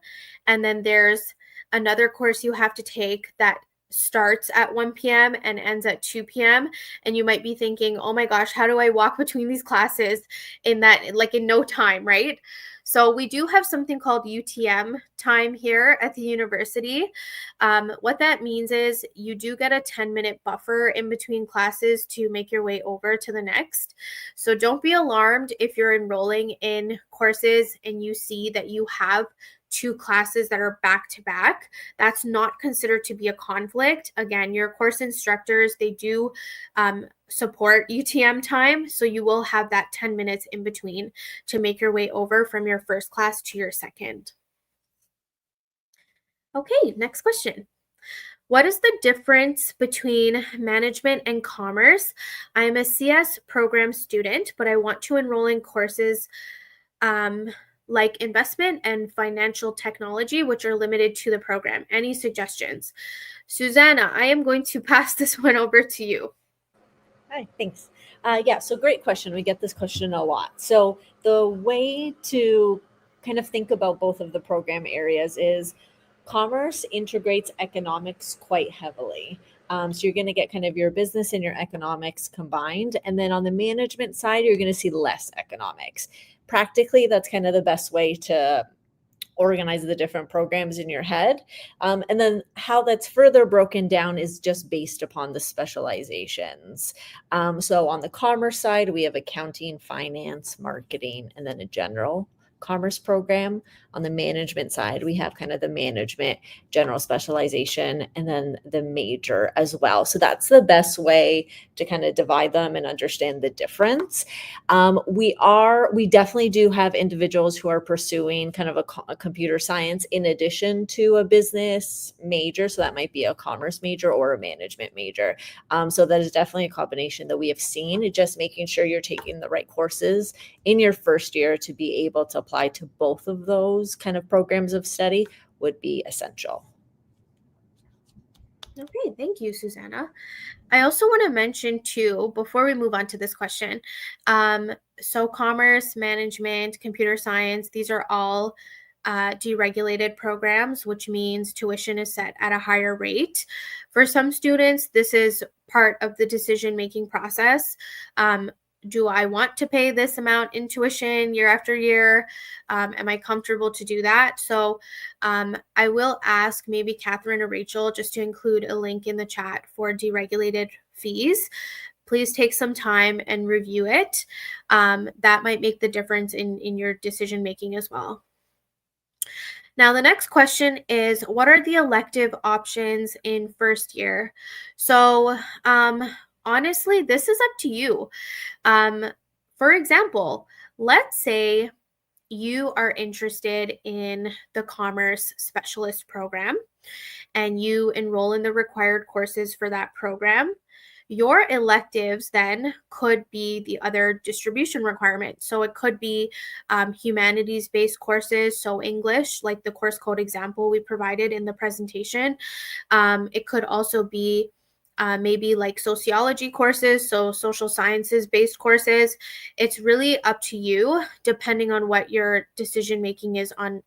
And then there's another course you have to take that starts at 1 p.m. and ends at 2 p.m. And you might be thinking, oh my gosh, how do I walk between these classes in that, like in no time, right? So we do have something called UTM time here at the university. What that means is you do get a 10-minute buffer in between classes to make your way over to the next. So don't be alarmed if you're enrolling in courses and you see that you have two classes that are back to back, that's not considered to be a conflict. Again, your course instructors, they do support UTM time, so you will have that 10 minutes in between to make your way over from your first class to your second. Okay, next question. What is the difference between management and commerce? I am a CS program student, but I want to enroll in courses like investment and financial technology, which are limited to the program. Any suggestions? Susanna, I am going to pass this one over to you. Hi, thanks. Yeah, so great question. We get this question a lot. So the way to kind of think about both of the program areas is commerce integrates economics quite heavily. So you're going to get kind of your business and your economics combined. And then on the management side, you're going to see less economics. Practically, that's kind of the best way to organize the different programs in your head. And then how that's further broken down is just based upon the specializations. So on the commerce side, we have accounting, finance, marketing, and then a general commerce program. On the management side, we have kind of the management, general specialization, and then the major as well. So that's the best way to kind of divide them and understand the difference. We definitely do have individuals who are pursuing kind of a computer science in addition to a business major. So that might be a commerce major or a management major. So that is definitely a combination that we have seen. Just making sure you're taking the right courses in your first year to be able to apply to both of those kind of programs of study would be essential. Okay, thank you, Susanna. I also want to mention too, before we move on to this question, so commerce, management, computer science, these are all deregulated programs, which means tuition is set at a higher rate. For some students, this is part of the decision-making process. Do I want to pay this amount in tuition year after year? Am I comfortable to do that? So I will ask maybe Catherine or Rachel just to include a link in the chat for deregulated fees. Please take some time and review it. That might make the difference in your decision making as well. Now, the next question is, what are the elective options in first year? So honestly, this is up to you. For example, let's say you are interested in the commerce specialist program and you enroll in the required courses for that program. Your electives then could be the other distribution requirement. So it could be humanities-based courses, so English, like the course code example we provided in the presentation. It could also be maybe like sociology courses, so social sciences based courses. It's really up to you depending on what your decision making is on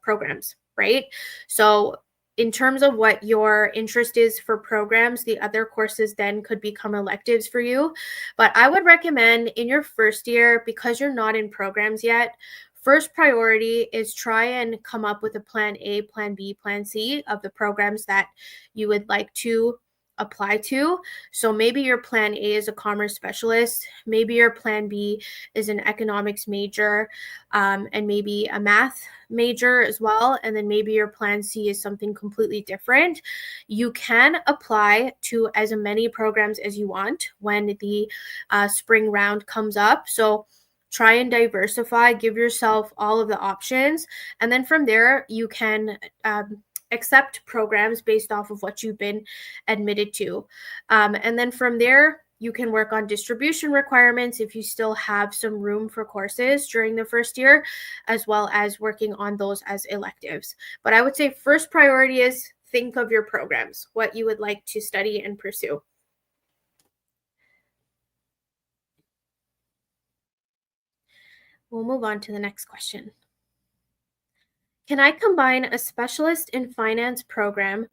programs, right? So in terms of what your interest is for programs, the other courses then could become electives for you. But I would recommend in your first year, because you're not in programs yet, first priority is try and come up with a plan A, plan B, plan C of the programs that you would like to apply to. So maybe your plan A is a commerce specialist, maybe your plan B is an economics major, and maybe a math major as well, and then maybe your plan C is something completely different. You can apply to as many programs as you want when the spring round comes up. So try and diversify, give yourself all of the options, and then from there you can accept programs based off of what you've been admitted to. And then from there, you can work on distribution requirements if you still have some room for courses during the first year, as well as working on those as electives. But I would say first priority is think of your programs, what you would like to study and pursue. We'll move on to the next question. Can I combine a specialist in finance program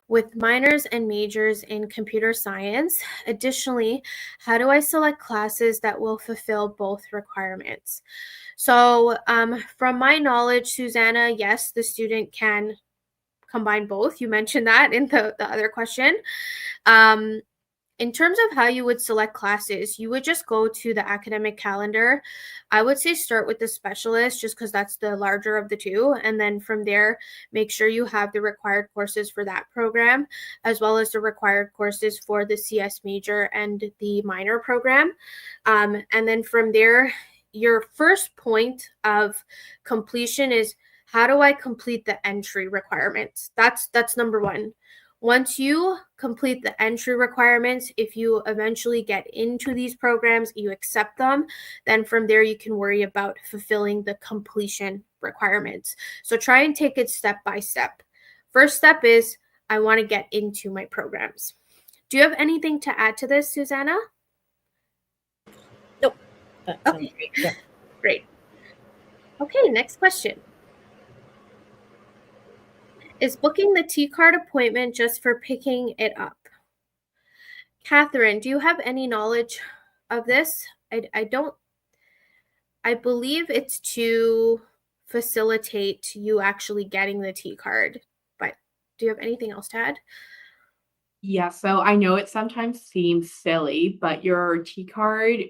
with minors and majors in computer science? Additionally, how do I select classes that will fulfill both requirements? So from my knowledge, Susanna, yes, the student can combine both. You mentioned that in the other question. In terms of how you would select classes, you would just go to the academic calendar. I would say start with the specialist just because that's the larger of the two. And then from there, make sure you have the required courses for that program, as well as the required courses for the CS major and the minor program. And then from there, your first point of completion is, how do I complete the entry requirements? That's number one. Once you complete the entry requirements, if you eventually get into these programs, you accept them, then from there you can worry about fulfilling the completion requirements. So try and take it step by step. First step is, I want to get into my programs. Do you have anything to add to this, Susanna? Nope. That sounds Okay. great. Yeah. Great. Okay, next question. Is booking the T-card appointment just for picking it up? Catherine, do you have any knowledge of this? I believe it's to facilitate you actually getting the T-card, but do you have anything else to add? Yeah, so I know it sometimes seems silly, but your T card,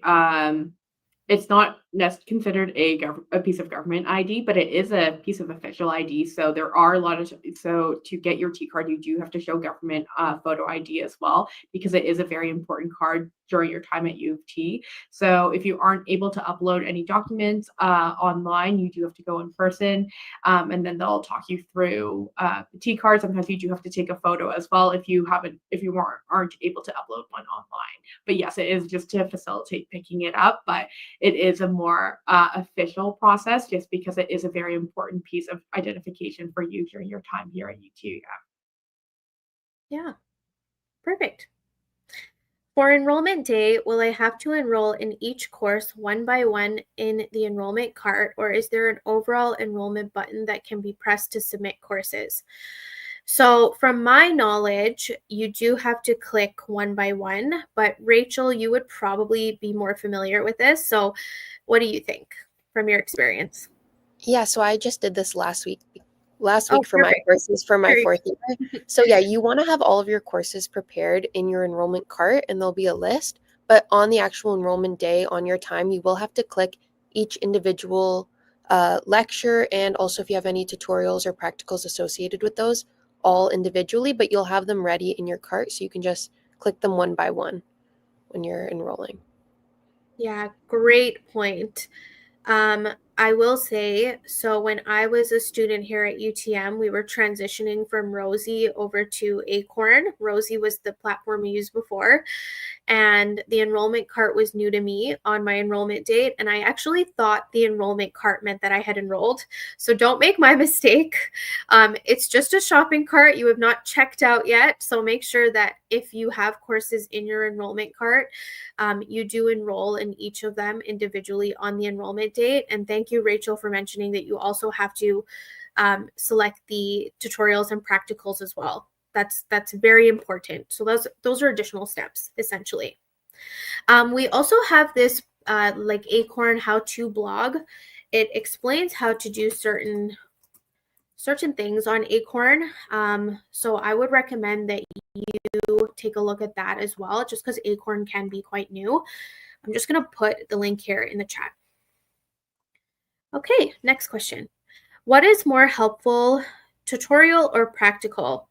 it's not considered a piece of government ID, but it is a piece of official ID. So there are a lot of so to get your T card, you do have to show government photo ID as well, because it is a very important card during your time at U of T. So if you aren't able to upload any documents online, you do have to go in person, and then they'll talk you through the T card. Sometimes you do have to take a photo as well if you aren't able to upload one online. But yes, it is just to facilitate picking it up, but it is a more official process just because it is a very important piece of identification for you during your time here at UTM. Yeah, perfect. For enrollment day, will I have to enroll in each course one by one in the enrollment cart, or is there an overall enrollment button that can be pressed to submit courses? So from my knowledge, you do have to click one by one, but Rachel, you would probably be more familiar with this. So what do you think from your experience? Yeah, so I just did this last week Oh, for my perfect. courses for my Very fourth year. So yeah, you want to have all of your courses prepared in your enrollment cart, and there'll be a list. But on the actual enrollment day, on your time, you will have to click each individual lecture, and also if you have any tutorials or practicals associated with those, all individually. But you'll have them ready in your cart, so you can just click them one by one when you're enrolling. Yeah, great point. I will say, so when I was a student here at UTM, we were transitioning from Rosie over to Acorn. Rosie was the platform we used before, and the enrollment cart was new to me on my enrollment date. And I actually thought the enrollment cart meant that I had enrolled. So don't make my mistake. It's just a shopping cart. You have not checked out yet. So make sure that if you have courses in your enrollment cart, you do enroll in each of them individually on the enrollment date. And thank you, Rachel, for mentioning that you also have to select the tutorials and practicals as well. That's very important. So those are additional steps essentially. We also have this like Acorn how-to blog. It explains how to do certain things on Acorn. So I would recommend that you take a look at that as well, just because Acorn can be quite new. I'm just going to put the link here in the chat. Okay, next question. What is more helpful, tutorial or practical?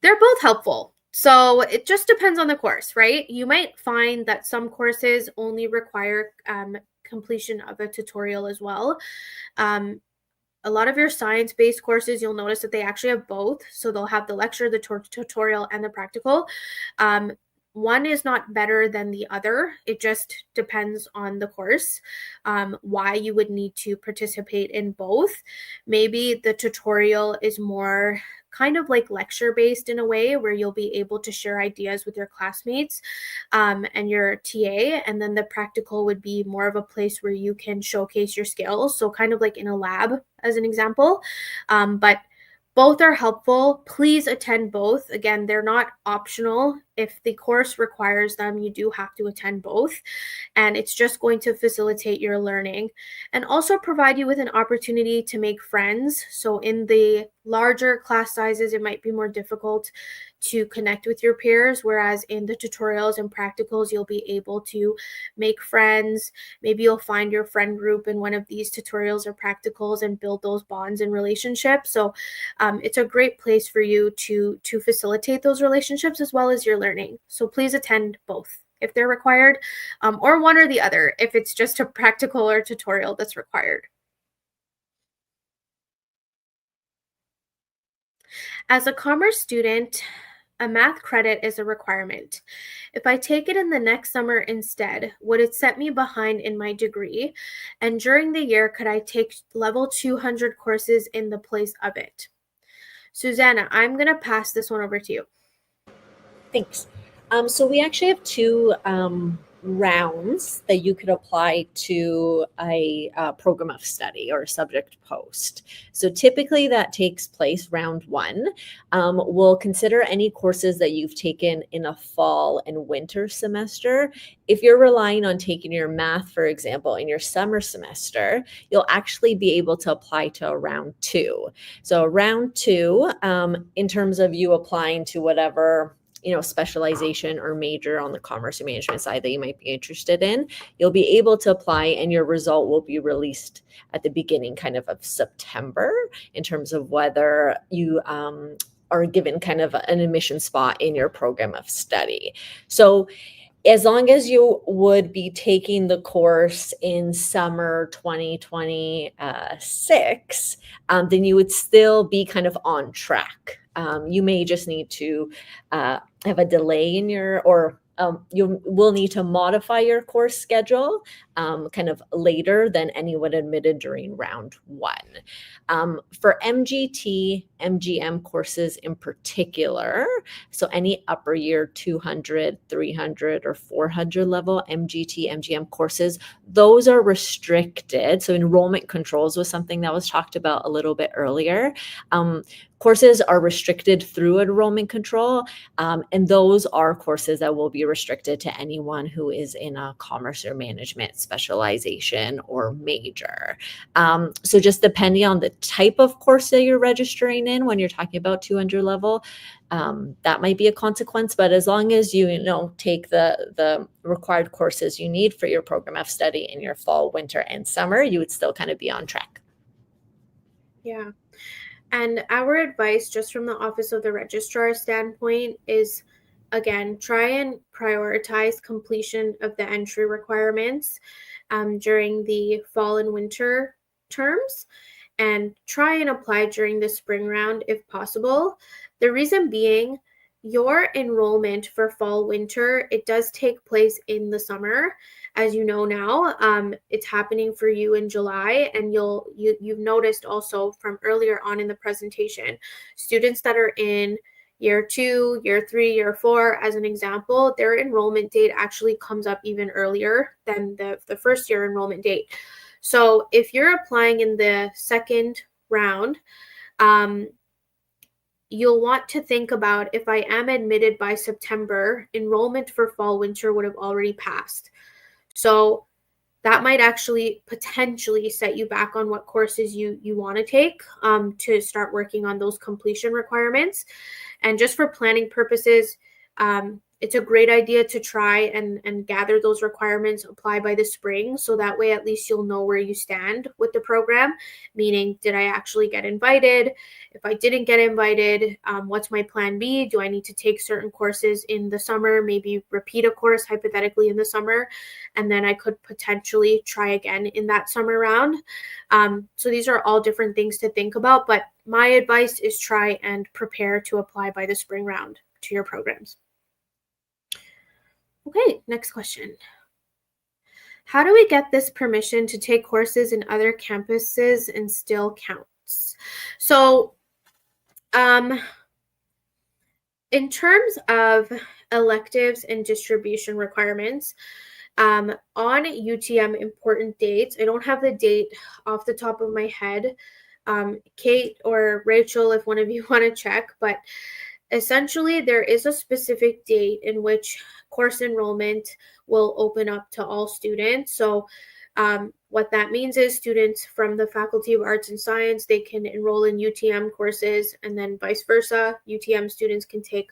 They're both helpful. So it just depends on the course, right? You might find that some courses only require completion of a tutorial as well. A lot of your science-based courses, you'll notice that they actually have both. So they'll have the lecture, the tutorial, and the practical. One is not better than the other. It just depends on the course, why you would need to participate in both. Maybe the tutorial is more kind of like lecture based in a way where you'll be able to share ideas with your classmates and your TA. And then the practical would be more of a place where you can showcase your skills. So kind of like in a lab as an example. But both are helpful. Please attend both. Again, they're not optional. If the course requires them, you do have to attend both. And it's just going to facilitate your learning and also provide you with an opportunity to make friends. So in the larger class sizes, it might be more difficult to connect with your peers, whereas in the tutorials and practicals, you'll be able to make friends. Maybe you'll find your friend group in one of these tutorials or practicals and build those bonds and relationships. So it's a great place for you to facilitate those relationships as well as your learning. So please attend both if they're required, or one or the other if it's just a practical or tutorial that's required. As a commerce student, a math credit is a requirement. If I take it in the next summer instead, would it set me behind in my degree? And during the year, could I take level 200 courses in the place of it? Susanna, I'm going to pass this one over to you. Thanks. So we actually have two rounds that you could apply to a program of study or a subject post. So typically that takes place round one. We'll consider any courses that you've taken in a fall and winter semester. If you're relying on taking your math, for example, in your summer semester, you'll actually be able to apply to round two. So round two, in terms of you applying to whatever specialization or major on the commerce or management side that you might be interested in, you'll be able to apply and your result will be released at the beginning kind of September in terms of whether you are given kind of an admission spot in your program of study. So as long as you would be taking the course in summer 2026, then you would still be kind of on track. You may just need to have a delay in your, or you will need to modify your course schedule kind of later than anyone admitted during round one. For MGT, MGM courses in particular, so any upper year 200, 300, or 400 level MGT, MGM courses, those are restricted. So enrollment controls was something that was talked about a little bit earlier. Courses are restricted through enrollment control, and those are courses that will be restricted to anyone who is in a commerce or management specialization or major. So just depending on the type of course that you're registering in when you're talking about 200 level, that might be a consequence, but as long as you take the required courses you need for your program of study in your fall, winter, and summer, you would still kind of be on track. Yeah. And our advice, just from the Office of the Registrar standpoint, is, again, try and prioritize completion of the entry requirements during the fall and winter terms, and try and apply during the spring round if possible. The reason being, your enrollment for fall winter, it does take place in the summer. As you know now, it's happening for you in July, and you've noticed also from earlier on in the presentation, students that are in year 2, year 3, year 4, as an example, their enrollment date actually comes up even earlier than the first year enrollment date. So if you're applying in the second round, you'll want to think about, if I am admitted by September, enrollment for fall winter would have already passed. So that might actually potentially set you back on what courses you want to take to start working on those completion requirements. And just for planning purposes, it's a great idea to try and gather those requirements, apply by the spring, so that way at least you'll know where you stand with the program, meaning, did I actually get invited? If I didn't get invited, what's my plan B? Do I need to take certain courses in the summer, maybe repeat a course hypothetically in the summer, and then I could potentially try again in that summer round? So these are all different things to think about, but my advice is try and prepare to apply by the spring round to your programs. Okay, next question. How do we get this permission to take courses in other campuses and still counts? So, in terms of electives and distribution requirements, on UTM important dates, I don't have the date off the top of my head. Kate or Rachel, if one of you want to check, but essentially there is a specific date in which course enrollment will open up to all students. So What that means is students from the Faculty of Arts and Science, they can enroll in UTM courses, and then vice versa. UTM students can take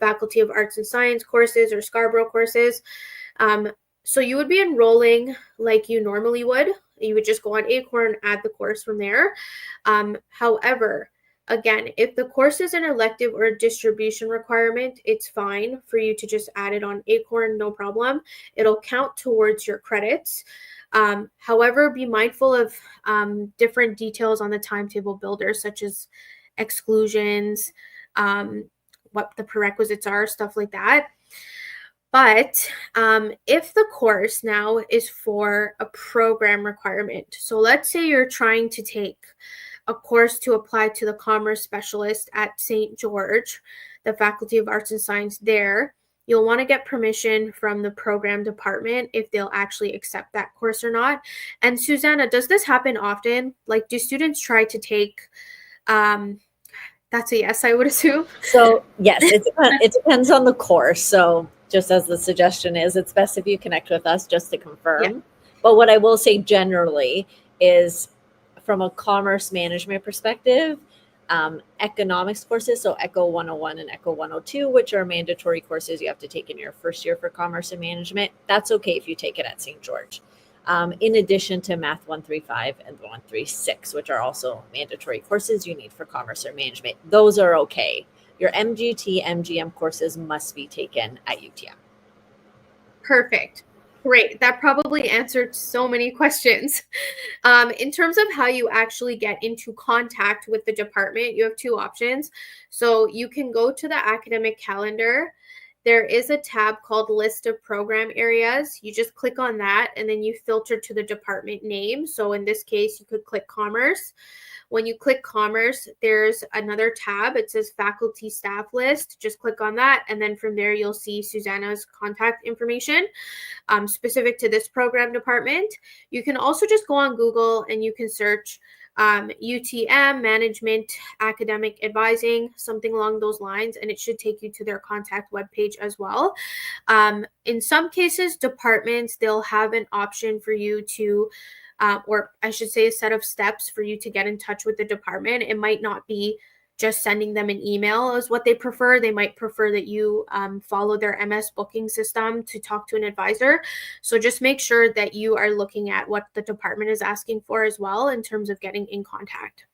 Faculty of Arts and Science courses or Scarborough courses. So you would be enrolling like you normally would. You would just go on Acorn, add the course from there. However, again, if the course is an elective or a distribution requirement, it's fine for you to just add it on Acorn, no problem. It'll count towards your credits. However, be mindful of different details on the timetable builder, such as exclusions, what the prerequisites are, stuff like that. But if the course now is for a program requirement, so let's say you're trying to take a course to apply to the Commerce Specialist at St. George, the Faculty of Arts and Science there, you'll want to get permission from the program department if they'll actually accept that course or not. And Susanna, does this happen often? Like, do students try to take, that's a yes, I would assume. So yes, it depends on the course. So just as the suggestion is, it's best if you connect with us just to confirm. Yeah. But what I will say generally is, from a commerce management perspective, economics courses, so ECHO 101 and ECHO 102, which are mandatory courses you have to take in your first year for commerce and management, that's okay if you take it at St. George. In addition to Math 135 and 136, which are also mandatory courses you need for commerce or management. Those are okay. Your MGT, MGM courses must be taken at UTM. Perfect. Great. That probably answered so many questions. In terms of how you actually get into contact with the department, you have two options. So you can go to the academic calendar. There is a tab called List of Program Areas. You just click on that and then you filter to the department name. So in this case, you could click Commerce. When you click Commerce, there's another tab. It says Faculty Staff List. Just click on that. And then from there, you'll see Susanna's contact information specific to this program department. You can also just go on Google and you can search UTM Management Academic Advising, something along those lines, and it should take you to their contact webpage as well. In some cases, departments, they'll have an option for you to or I should say a set of steps for you to get in touch with the department. It might not be just sending them an email is what they prefer. They might prefer that you follow their MS booking system to talk to an advisor. So just make sure that you are looking at what the department is asking for as well in terms of getting in contact.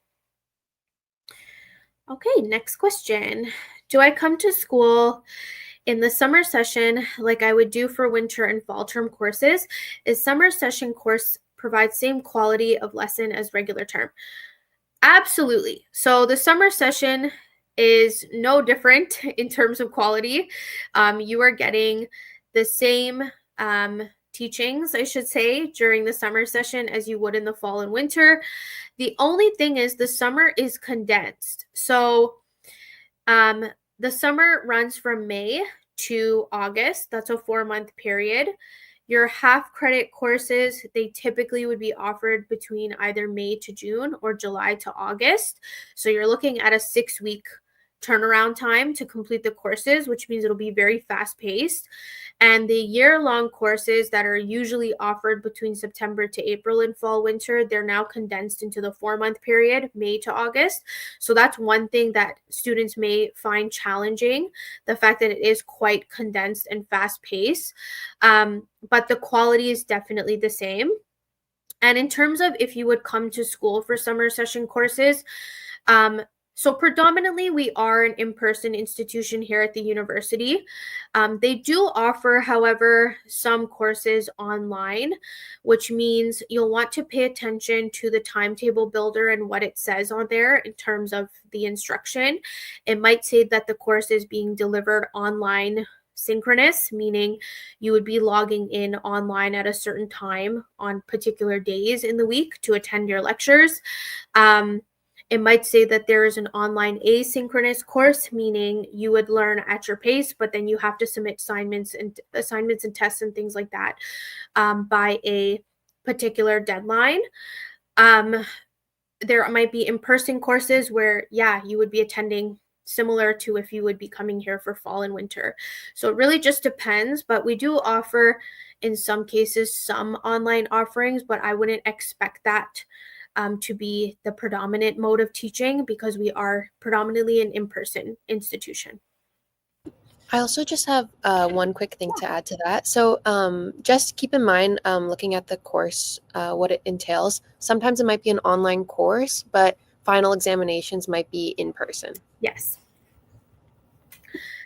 Okay, next question. Do I come to school in the summer session like I would do for winter and fall term courses? Is summer session course provide same quality of lesson as regular term? Absolutely. So the summer session is no different in terms of quality. You are getting the same teachings, I should say, during the summer session as you would in the fall and winter. The only thing is the summer is condensed. So the summer runs from May to August. That's a 4-month period. Your half credit courses, they typically would be offered between either May to June or July to August. So you're looking at a 6-week turnaround time to complete the courses, which means it'll be very fast paced. And the year-long courses that are usually offered between September to April in fall winter, they're now condensed into the 4-month period, May to August. So that's one thing that students may find challenging, the fact that it is quite condensed and fast paced. But the quality is definitely the same. And in terms of if you would come to school for summer session courses, so predominantly we are an in-person institution here at the university. They do offer, however, some courses online, which means you'll want to pay attention to the timetable builder and what it says on there in terms of the instruction. It might say that the course is being delivered online synchronous, meaning you would be logging in online at a certain time on particular days in the week to attend your lectures. It might say that there is an online asynchronous course, meaning you would learn at your pace, but then you have to submit assignments and tests and things like that by a particular deadline. There might be in-person courses where, you would be attending similar to if you would be coming here for fall and winter. So it really just depends, but we do offer in some cases some online offerings, but I wouldn't expect that to be the predominant mode of teaching because we are predominantly an in-person institution. I also just have one quick thing to add to that. So just keep in mind, looking at the course, what it entails. Sometimes it might be an online course, but final examinations might be in person. Yes.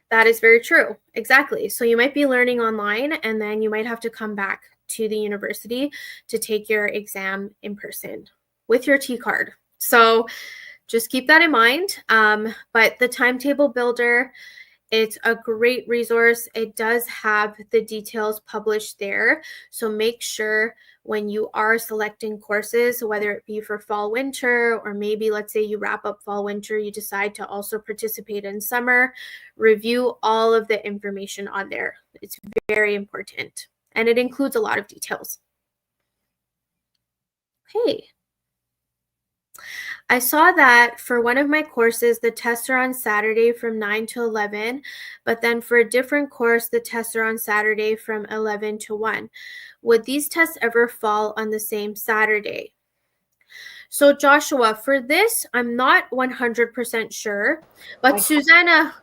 That is very true. Exactly. So you might be learning online and then you might have to come back to the university to take your exam in person with your T card. So just keep that in mind. But the timetable builder, it's a great resource. It does have the details published there. So make sure when you are selecting courses, whether it be for fall, winter, or maybe let's say you wrap up fall, winter, you decide to also participate in summer, review all of the information on there. It's very important. And it includes a lot of details. Okay. I saw that for one of my courses, the tests are on Saturday from 9 to 11, but then for a different course, the tests are on Saturday from 11 to 1. Would these tests ever fall on the same Saturday? So Joshua, for this, I'm not 100% sure, but Susanna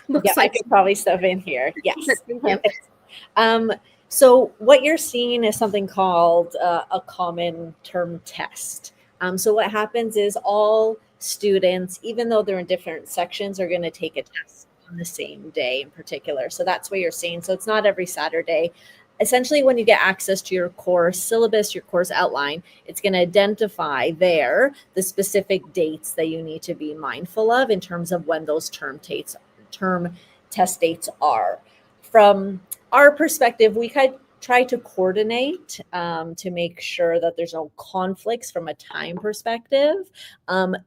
looks I could probably step in here. Yes. Thank you. So what you're seeing is something called a common term test. So what happens is all students, even though they're in different sections, are going to take a test on the same day in particular. So that's what you're seeing. So it's not every Saturday. Essentially, when you get access to your course syllabus, your course outline, it's going to identify there the specific dates that you need to be mindful of in terms of when those term test dates are. From our perspective, we could try to coordinate to make sure that there's no conflicts from a time perspective.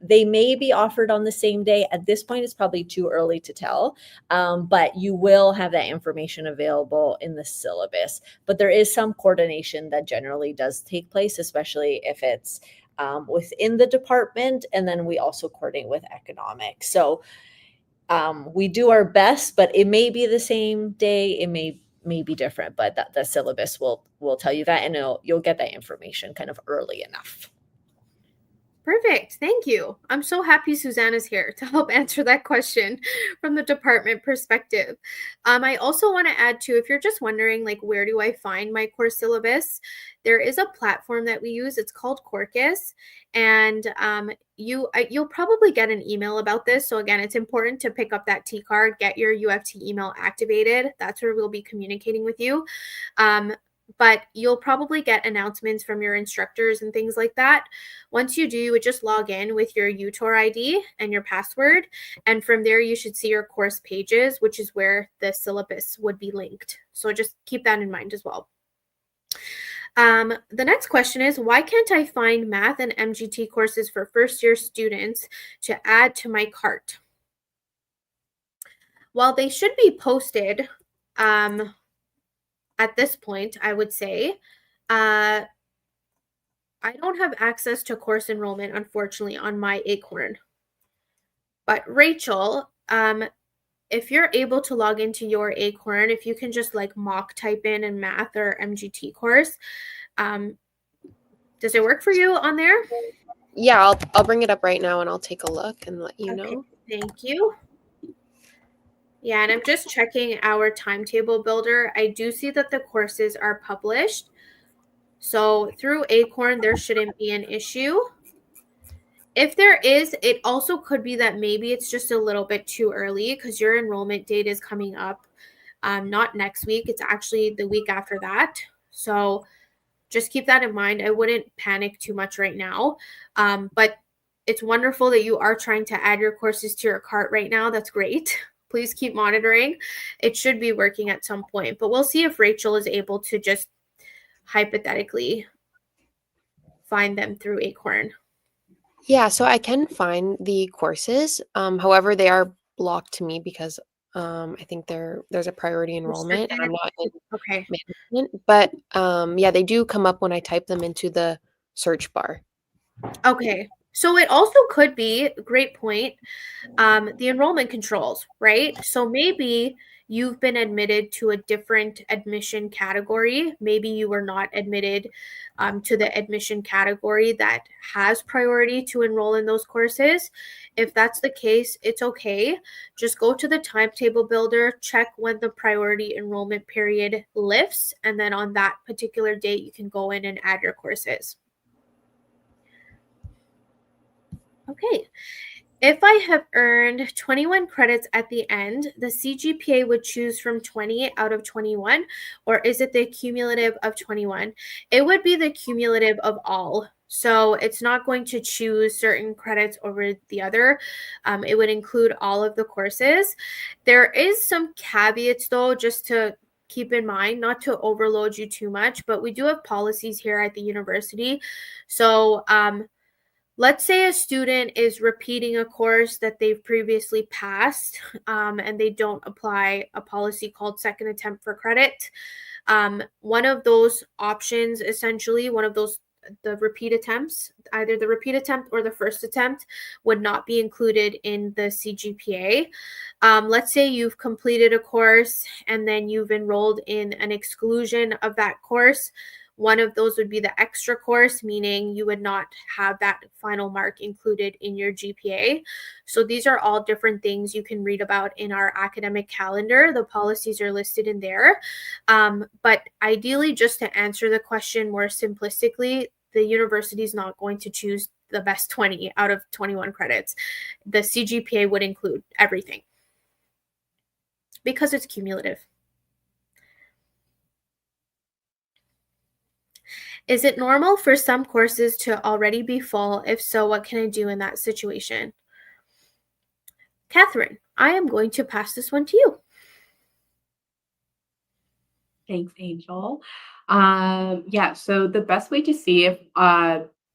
They may be offered on the same day. At this point, it's probably too early to tell, but you will have that information available in the syllabus. But there is some coordination that generally does take place, especially if it's within the department. And then we also coordinate with economics. So we do our best, but it may be the same day. It may be different, but the syllabus will tell you that, and you'll get that information kind of early enough. Perfect. Thank you. I'm so happy Susanna's here to help answer that question from the department perspective. I also want to add too, if you're just wondering, like, where do I find my course syllabus? There is a platform that we use. It's called Quarkus, and you'll probably get an email about this. So again, it's important to pick up that T card, get your UFT email activated. That's where we'll be communicating with you. But you'll probably get announcements from your instructors and things like that. Once you do, you would just log in with your UTOR ID and your password. And from there, you should see your course pages, which is where the syllabus would be linked. So just keep that in mind as well. The next question is, why can't I find math and MGT courses for first-year students to add to my cart? Well, they should be posted at this point, I would say. I don't have access to course enrollment, unfortunately, on my Acorn. But Rachel, if you're able to log into your Acorn, if you can just like mock type in a math or MGT course, does it work for you on there? Yeah, I'll bring it up right now and I'll take a look and let you know. Thank you. Yeah, and I'm just checking our timetable builder. I do see that the courses are published. So through Acorn, there shouldn't be an issue. If there is, it also could be that maybe it's just a little bit too early because your enrollment date is coming up not next week. It's actually the week after that. So just keep that in mind. I wouldn't panic too much right now. But it's wonderful that you are trying to add your courses to your cart right now. That's great. Please keep monitoring. It should be working at some point, but we'll see if Rachel is able to just hypothetically find them through Acorn. Yeah, so I can find the courses. However, they are blocked to me because I think there's a priority enrollment and I'm not in management. But yeah, they do come up when I type them into the search bar. Okay. So it also could be, great point, the enrollment controls, right? So maybe you've been admitted to a different admission category. Maybe you were not admitted to the admission category that has priority to enroll in those courses. If that's the case, it's okay. Just go to the timetable builder, check when the priority enrollment period lifts, and then on that particular date, you can go in and add your courses. Okay. If I have earned 21 credits at the end, the CGPA would choose from 20 out of 21, or is it the cumulative of 21? It would be the cumulative of all. So it's not going to choose certain credits over the other. It would include all of the courses. There is some caveats though, just to keep in mind, not to overload you too much, but we do have policies here at the university. So let's say a student is repeating a course that they've previously passed, and they don't apply a policy called second attempt for credit. One of those options, essentially, the repeat attempts, either the repeat attempt or the first attempt, would not be included in the CGPA. Let's say you've completed a course and then you've enrolled in an exclusion of that course. One of those would be the extra course, meaning you would not have that final mark included in your GPA. So these are all different things you can read about in our academic calendar. The policies are listed in there. But ideally, just to answer the question more simplistically, the university is not going to choose the best 20 out of 21 credits. The CGPA would include everything because it's cumulative. Is it normal for some courses to already be full? If so, what can I do in that situation? Catherine, I am going to pass this one to you. Thanks, Angel. Yeah, so the best way to see if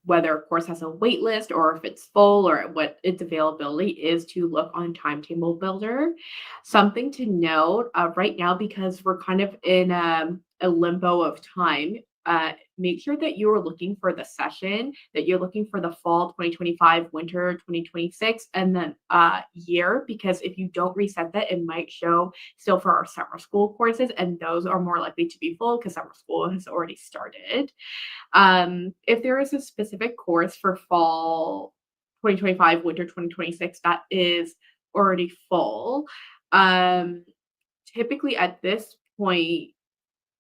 whether a course has a wait list or if it's full or what its availability is to look on Timetable Builder. Something to note right now, because we're kind of in a limbo of time, make sure that you are looking for the session, that you're looking for the fall 2025, winter 2026, and then year, because if you don't reset that, it might show still for our summer school courses, and those are more likely to be full because summer school has already started. If there is a specific course for fall 2025, winter 2026 that is already full, typically at this point,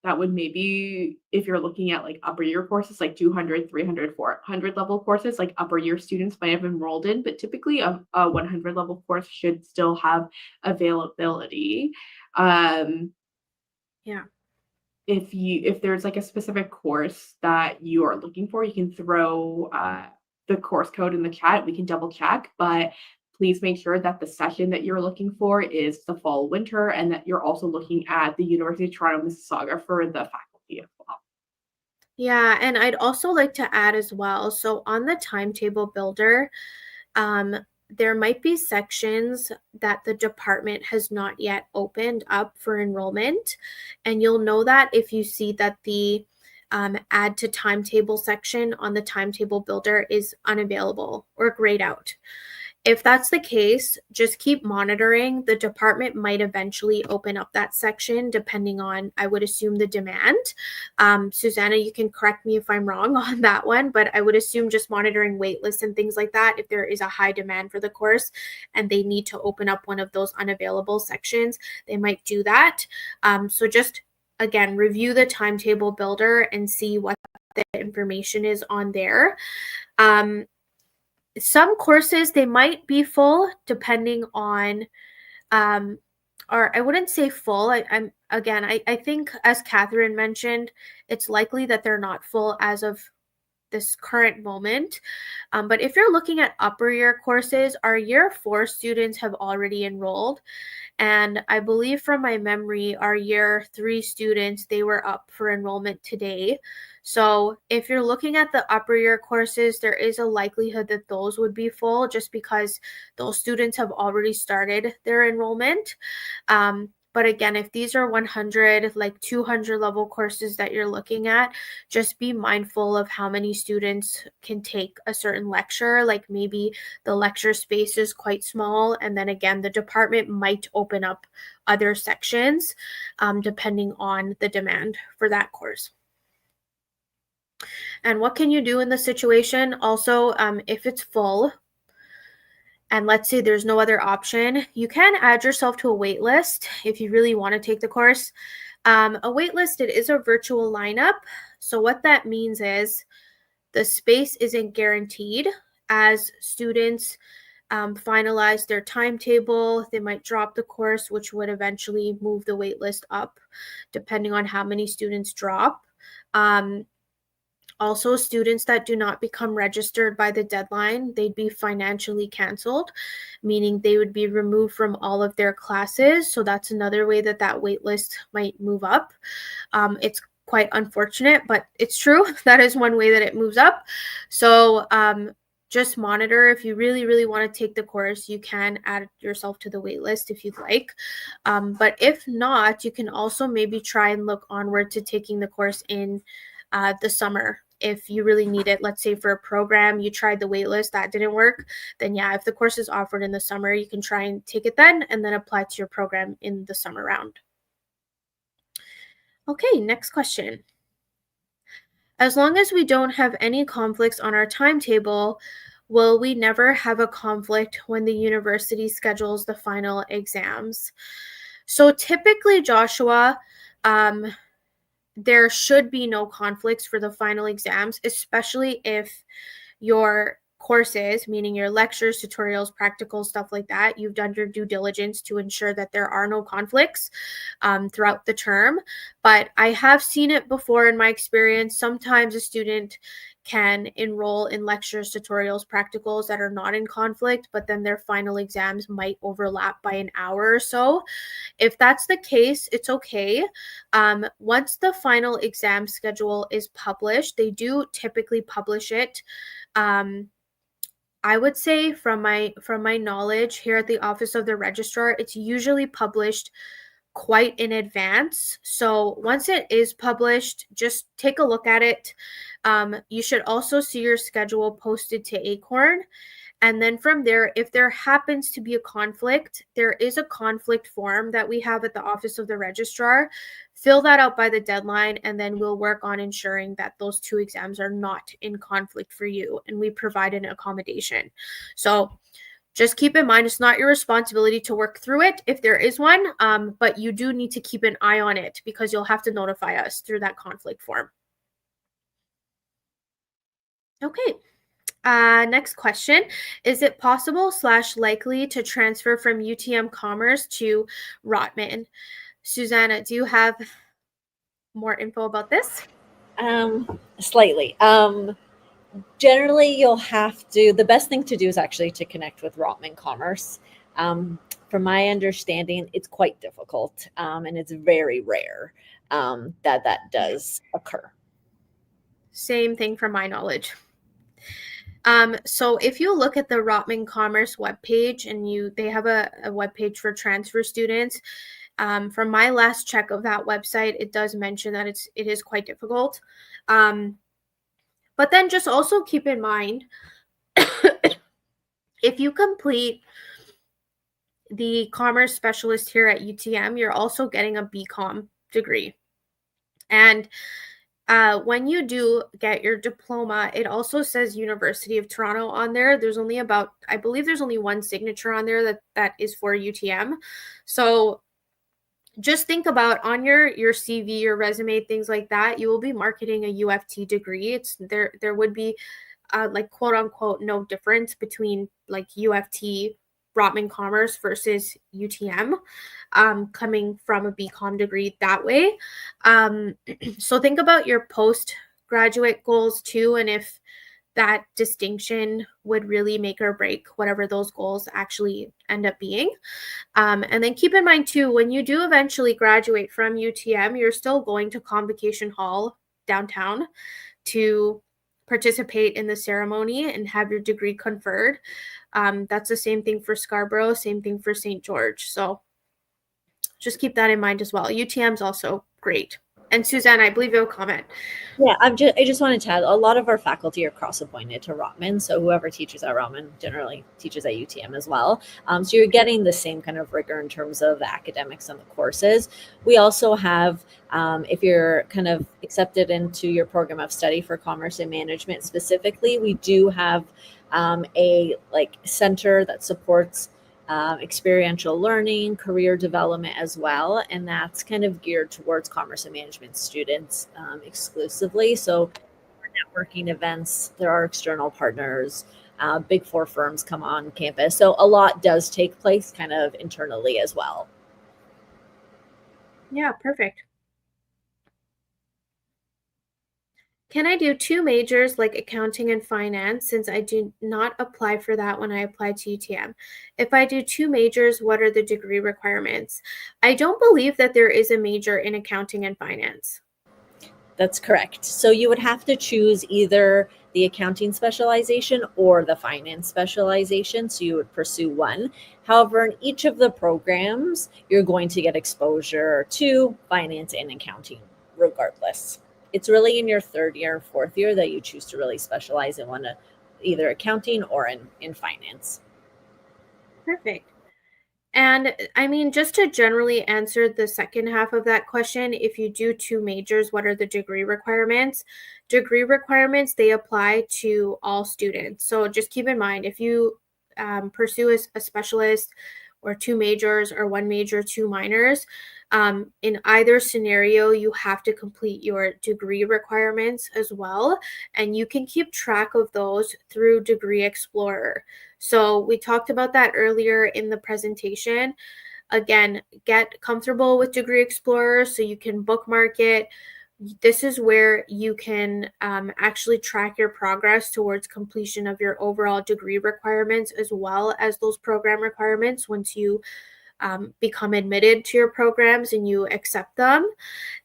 that would maybe, if you're looking at like upper year courses, like 200, 300, 400 level courses, like upper year students might have enrolled in, but typically a 100 level course should still have availability. Yeah. If there's like a specific course that you are looking for, you can throw the course code in the chat. We can double check, but please make sure that the session that you're looking for is the fall winter, and that you're also looking at the University of Toronto Mississauga for the faculty as well. Yeah, and I'd also like to add as well, so on the timetable builder, there might be sections that the department has not yet opened up for enrollment, and you'll know that if you see that the add to timetable section on the timetable builder is unavailable or grayed out. If that's the case, just keep monitoring. The department might eventually open up that section depending on, I would assume, the demand. Susanna, you can correct me if I'm wrong on that one, but I would assume just monitoring wait lists and things like that. If there is a high demand for the course and they need to open up one of those unavailable sections, they might do that. So just, again, review the timetable builder and see what the information is on there. Some courses, they might be full depending on, or I wouldn't say full. I think, as Catherine mentioned, it's likely that they're not full as of this current moment. But if you're looking at upper year courses, our year 4 students have already enrolled. And I believe from my memory, our year 3 students, they were up for enrollment today. So if you're looking at the upper year courses, there is a likelihood that those would be full just because those students have already started their enrollment. But again, if these are 100, like 200 level courses that you're looking at, just be mindful of how many students can take a certain lecture. Like maybe the lecture space is quite small. And then again, the department might open up other sections depending on the demand for that course. And what can you do in the situation? Also, if it's full, and let's say there's no other option, you can add yourself to a wait list if you really want to take the course. A wait list, it is a virtual lineup. So what that means is the space isn't guaranteed. As students finalize their timetable, they might drop the course, which would eventually move the wait list up, depending on how many students drop. Also, students that do not become registered by the deadline, they'd be financially canceled, meaning they would be removed from all of their classes. So that's another way that that wait list might move up. It's quite unfortunate, but it's true. That is one way that it moves up. So just monitor. If you really, really want to take the course, you can add yourself to the wait list if you'd like. But if not, you can also maybe try and look onward to taking the course in the summer. If you really need it, let's say for a program, you tried the waitlist, that didn't work, then yeah, if the course is offered in the summer, you can try and take it then and then apply to your program in the summer round. Okay, next question. As long as we don't have any conflicts on our timetable, will we never have a conflict when the university schedules the final exams? So typically, Joshua, there should be no conflicts for the final exams, especially if your courses, meaning your lectures, tutorials, practicals, stuff like that, you've done your due diligence to ensure that there are no conflicts throughout the term. But I have seen it before in my experience. Sometimes a student can enroll in lectures, tutorials, practicals that are not in conflict, but then their final exams might overlap by an hour or so. If that's the case, it's okay. Once the final exam schedule is published, they do typically publish it. I would say from my knowledge here at the Office of the Registrar, it's usually published quite in advance. So once it is published, just take a look at it. You should also see your schedule posted to Acorn. And then from there, if there happens to be a conflict, there is a conflict form that we have at the Office of the Registrar. Fill that out by the deadline, and then we'll work on ensuring that those two exams are not in conflict for you, and we provide an accommodation. So just keep in mind, it's not your responsibility to work through it if there is one, but you do need to keep an eye on it because you'll have to notify us through that conflict form. Okay. Next question. Is it possible / likely to transfer from UTM Commerce to Rotman? Susanna, do you have more info about this? Slightly. Generally, you'll have to, the best thing to do is actually to connect with Rotman Commerce. From my understanding, it's quite difficult, and it's very rare that does occur. Same thing from my knowledge. So if you look at the Rotman Commerce webpage, and they have a webpage for transfer students, from my last check of that website, it does mention that it is quite difficult. But then just also keep in mind, if you complete the commerce specialist here at UTM, you're also getting a BCom degree. And when you do get your diploma, it also says University of Toronto on there. There's only I believe there's only one signature on there that is for UTM. So just think about on your CV, your resume, things like that, you will be marketing a UFT degree. There would be like quote unquote no difference between like UFT Rotman Commerce versus UTM, coming from a BCom degree that way. So think about your postgraduate goals too, and if that distinction would really make or break whatever those goals actually end up being. And then keep in mind too, when you do eventually graduate from UTM, you're still going to Convocation Hall downtown to participate in the ceremony and have your degree conferred. That's the same thing for Scarborough, same thing for St. George. So just keep that in mind as well. UTM is also great. And Suzanne, I believe you have a comment. Yeah, I just wanted to add, a lot of our faculty are cross-appointed to Rotman, so whoever teaches at Rotman generally teaches at UTM as well. So you're getting the same kind of rigor in terms of the academics and the courses. We also have, if you're kind of accepted into your program of study for commerce and management specifically, we do have a center that supports experiential learning, career development as well. And that's kind of geared towards commerce and management students exclusively. So for networking events, there are external partners, big four firms come on campus. So a lot does take place kind of internally as well. Yeah, perfect. Can I do 2 majors like accounting and finance since I do not apply for that when I apply to UTM? If I do 2 majors, what are the degree requirements? I don't believe that there is a major in accounting and finance. That's correct. So you would have to choose either the accounting specialization or the finance specialization. So you would pursue one. However, in each of the programs, you're going to get exposure to finance and accounting regardless. It's really in your third year and fourth year that you choose to really specialize in one, either accounting or in finance. Perfect. And I mean, just to generally answer the second half of that question, if you do 2 majors, what are the degree requirements? Degree requirements, they apply to all students. So just keep in mind, if you pursue a specialist or 2 majors or 1 major, 2 minors, in either scenario, you have to complete your degree requirements as well. And you can keep track of those through Degree Explorer. So we talked about that earlier in the presentation. Again, get comfortable with Degree Explorer so you can bookmark it. This is where you can actually track your progress towards completion of your overall degree requirements as well as those program requirements once you become admitted to your programs and you accept them.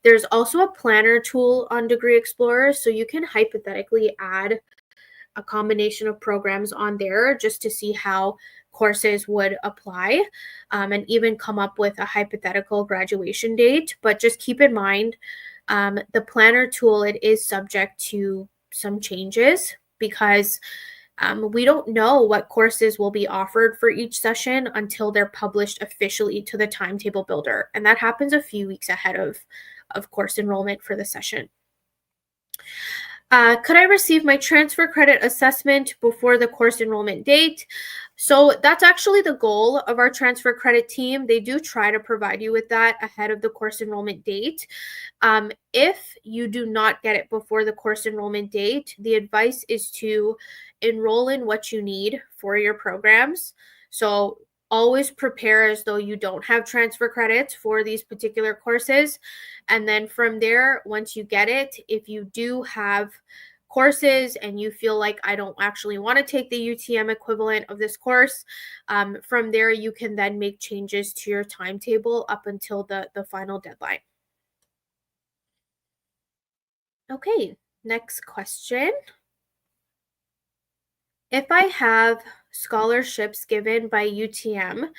There's also a planner tool on Degree Explorer, so you can hypothetically add a combination of programs on there just to see how courses would apply and even come up with a hypothetical graduation date. But just keep in mind, the planner tool, it is subject to some changes because we don't know what courses will be offered for each session until they're published officially to the timetable builder. And that happens a few weeks ahead of course enrollment for the session. Could I receive my transfer credit assessment before the course enrollment date? So that's actually the goal of our transfer credit team. They do try to provide you with that ahead of the course enrollment date. If you do not get it before the course enrollment date, the advice is to enroll in what you need for your programs. So always prepare as though you don't have transfer credits for these particular courses. And then from there, once you get it, if you do have courses and you feel like I don't actually want to take the UTM equivalent of this course, from there you can then make changes to your timetable up until the final deadline. Okay, next question. If I have scholarships given by UTM,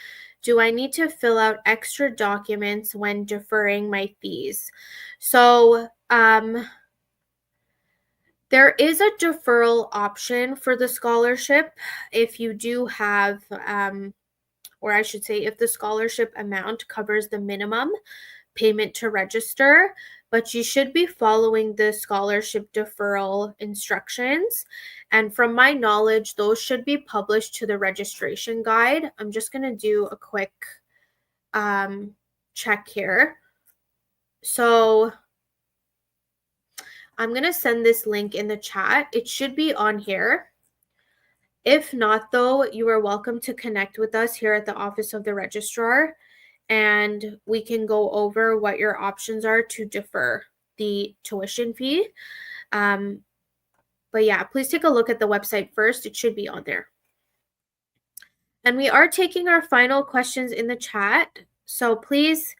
do I need to fill out extra documents when deferring my fees? So there is a deferral option for the scholarship if you do have, or I should say, if the scholarship amount covers the minimum payment to register, but you should be following the scholarship deferral instructions. And from my knowledge, those should be published to the registration guide. I'm just going to do a quick check here. So I'm going to send this link in the chat. It should be on here. If not, though, you are welcome to connect with us here at the Office of the Registrar, and we can go over what your options are to defer the tuition fee. But yeah, please take a look at the website first. It should be on there. And we are taking our final questions in the chat, so please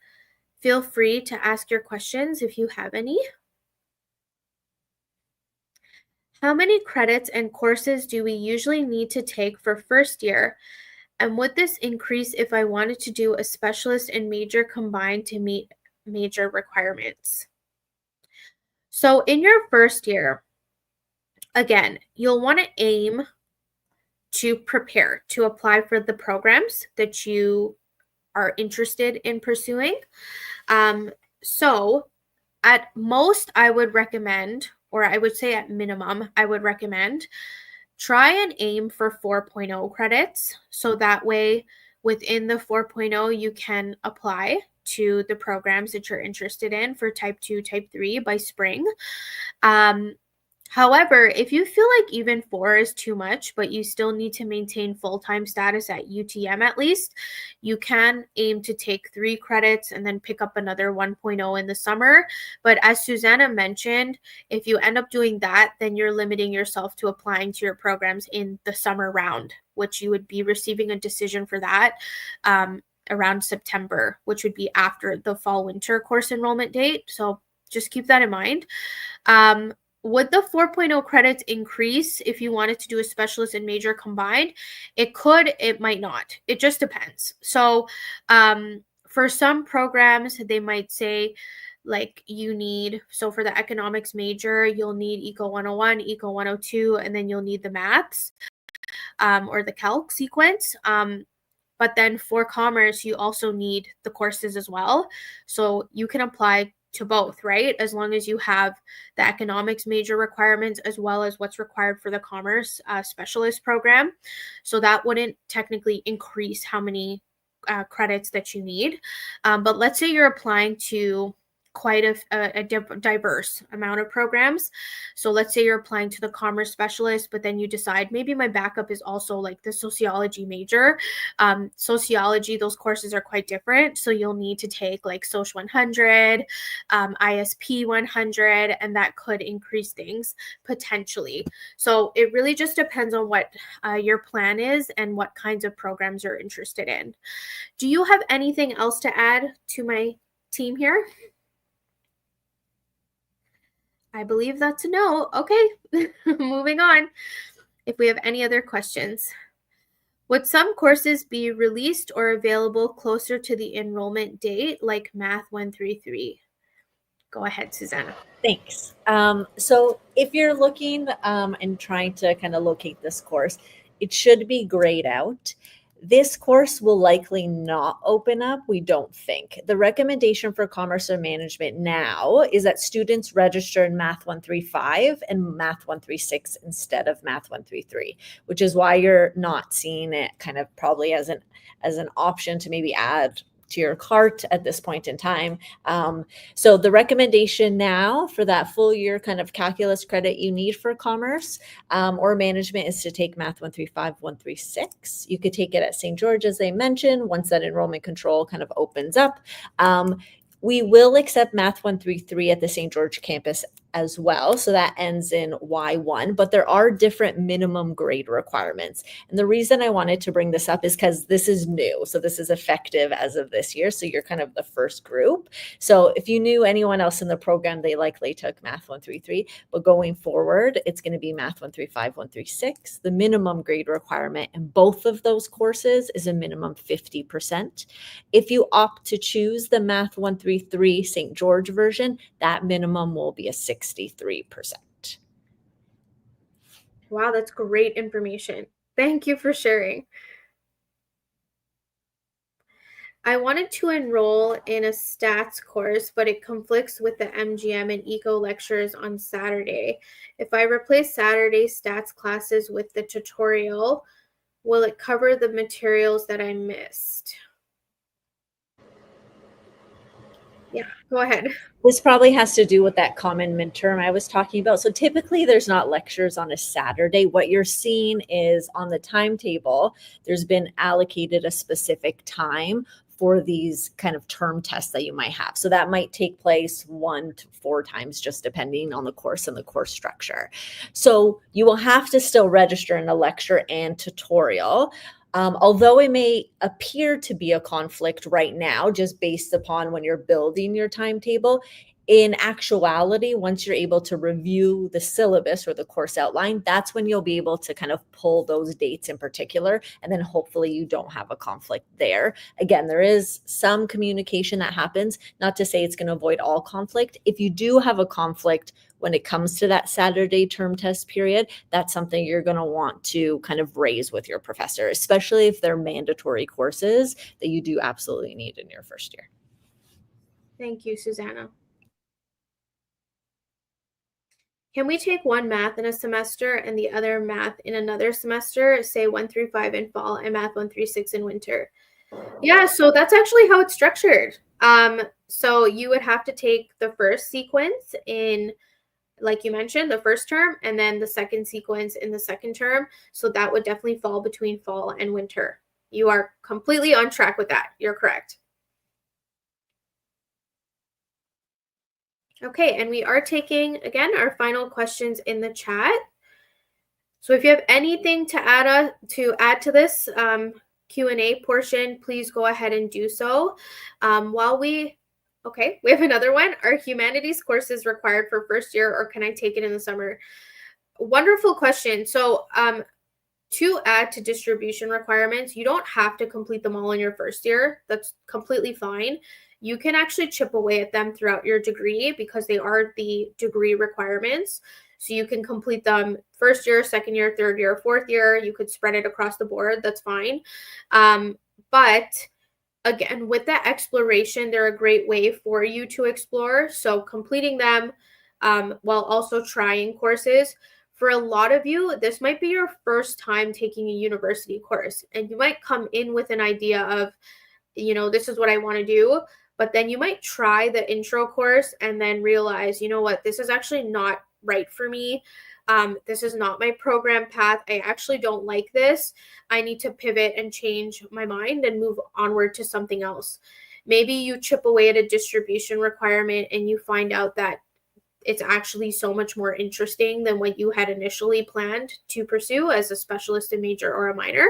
feel free to ask your questions if you have any. How many credits and courses do we usually need to take for first year? And would this increase if I wanted to do a specialist and major combined to meet major requirements? So in your first year, again, you'll want to aim to prepare to apply for the programs that you are interested in pursuing. So at most, I would recommend, or I would say at minimum, I would recommend try and aim for 4.0 credits. So that way, within the 4.0, you can apply to the programs that you're interested in for type 2, type 3 by spring. However, if you feel like even 4 is too much, but you still need to maintain full-time status at UTM at least, you can aim to take 3 credits and then pick up another 1.0 in the summer. But as Susanna mentioned, if you end up doing that, then you're limiting yourself to applying to your programs in the summer round, which you would be receiving a decision for that around September, which would be after the fall-winter course enrollment date. So just keep that in mind. Would the 4.0 credits increase if you wanted to do a specialist and major combined? It could, it might not. It just depends. So for some programs, they might say like you need, so for the economics major, you'll need Eco 101, Eco 102, and then you'll need the maths or the calc sequence. But then for commerce, you also need the courses as well. So you can apply to both, right? As long as you have the economics major requirements as well as what's required for the commerce specialist program. So that wouldn't technically increase how many credits that you need. But let's say you're applying to quite a diverse amount of programs. So let's say you're applying to the commerce specialist, but then you decide maybe my backup is also like the sociology major. Sociology, those courses are quite different. So you'll need to take like Soc 100, ISP 100, and that could increase things potentially. So it really just depends on what your plan is and what kinds of programs you're interested in. Do you have anything else to add to my team here? I believe that's a no. Okay, moving on. If we have any other questions. Would some courses be released or available closer to the enrollment date, like Math 133? Go ahead, Susanna. Thanks. So if you're looking and trying to kind of locate this course, it should be grayed out. This course will likely not open up, we don't think. The recommendation for commerce or management now is that students register in Math 135 and Math 136 instead of Math 133, which is why you're not seeing it kind of probably as an option to maybe add to your cart at this point in time. So the recommendation now for that full year kind of calculus credit you need for commerce or management is to take Math 135, 136. You could take it at St. George, as they mentioned, once that enrollment control kind of opens up. We will accept Math 133 at the St. George campus as well. So that ends in Y1, but there are different minimum grade requirements. And the reason I wanted to bring this up is because this is new. So this is effective as of this year. So you're kind of the first group. So if you knew anyone else in the program, they likely took Math 133, but going forward, it's going to be Math 135, 136. The minimum grade requirement in both of those courses is a minimum 50%. If you opt to choose the Math 133 St. George version, that minimum will be a 63%. Wow, that's great information. Thank you for sharing. I wanted to enroll in a stats course, but it conflicts with the MGM and eco lectures on Saturday. If I replace Saturday stats classes with the tutorial, will it cover the materials that I missed? Yeah, go ahead. This probably has to do with that common midterm I was talking about. So typically there's not lectures on a Saturday. What you're seeing is on the timetable, there's been allocated a specific time for these kind of term tests that you might have. So that might take place 1 to 4 times, just depending on the course and the course structure. So you will have to still register in a lecture and tutorial. Although it may appear to be a conflict right now, just based upon when you're building your timetable, in actuality, once you're able to review the syllabus or the course outline, that's when you'll be able to kind of pull those dates in particular. And then hopefully you don't have a conflict there. Again, there is some communication that happens, not to say it's going to avoid all conflict. If you do have a conflict when it comes to that Saturday term test period, that's something you're going to want to kind of raise with your professor, especially if they're mandatory courses that you do absolutely need in your first year. Thank you, Susanna. Can we take one math in a semester and the other math in another semester, say 1 through 5 in fall and math 1 through 6 in winter? Yeah, so that's actually how it's structured. So you would have to take the first sequence in, like you mentioned, the first term, and then the second sequence in the second term. So that would definitely fall between fall and winter. You are completely on track with that. You're correct. Okay, and we are taking, again, our final questions in the chat. So if you have anything to add to this Q&A portion, please go ahead and do so. Okay, we have another one. Are humanities courses required for first year, or can I take it in the summer? Wonderful question. So to add to distribution requirements, you don't have to complete them all in your first year. That's completely fine. You can actually chip away at them throughout your degree because they are the degree requirements. So you can complete them first year, second year, third year, fourth year. You could spread it across the board. That's fine. But again, with that exploration, they're a great way for you to explore. So completing them while also trying courses. For a lot of you, this might be your first time taking a university course, and you might come in with an idea of, this is what I want to do. But then you might try the intro course and then realize, you know what, this is actually not right for me. This is not my program path. I actually don't like this. I need to pivot and change my mind and move onward to something else. Maybe you chip away at a distribution requirement and you find out that it's actually so much more interesting than what you had initially planned to pursue as a specialist, a major, or a minor.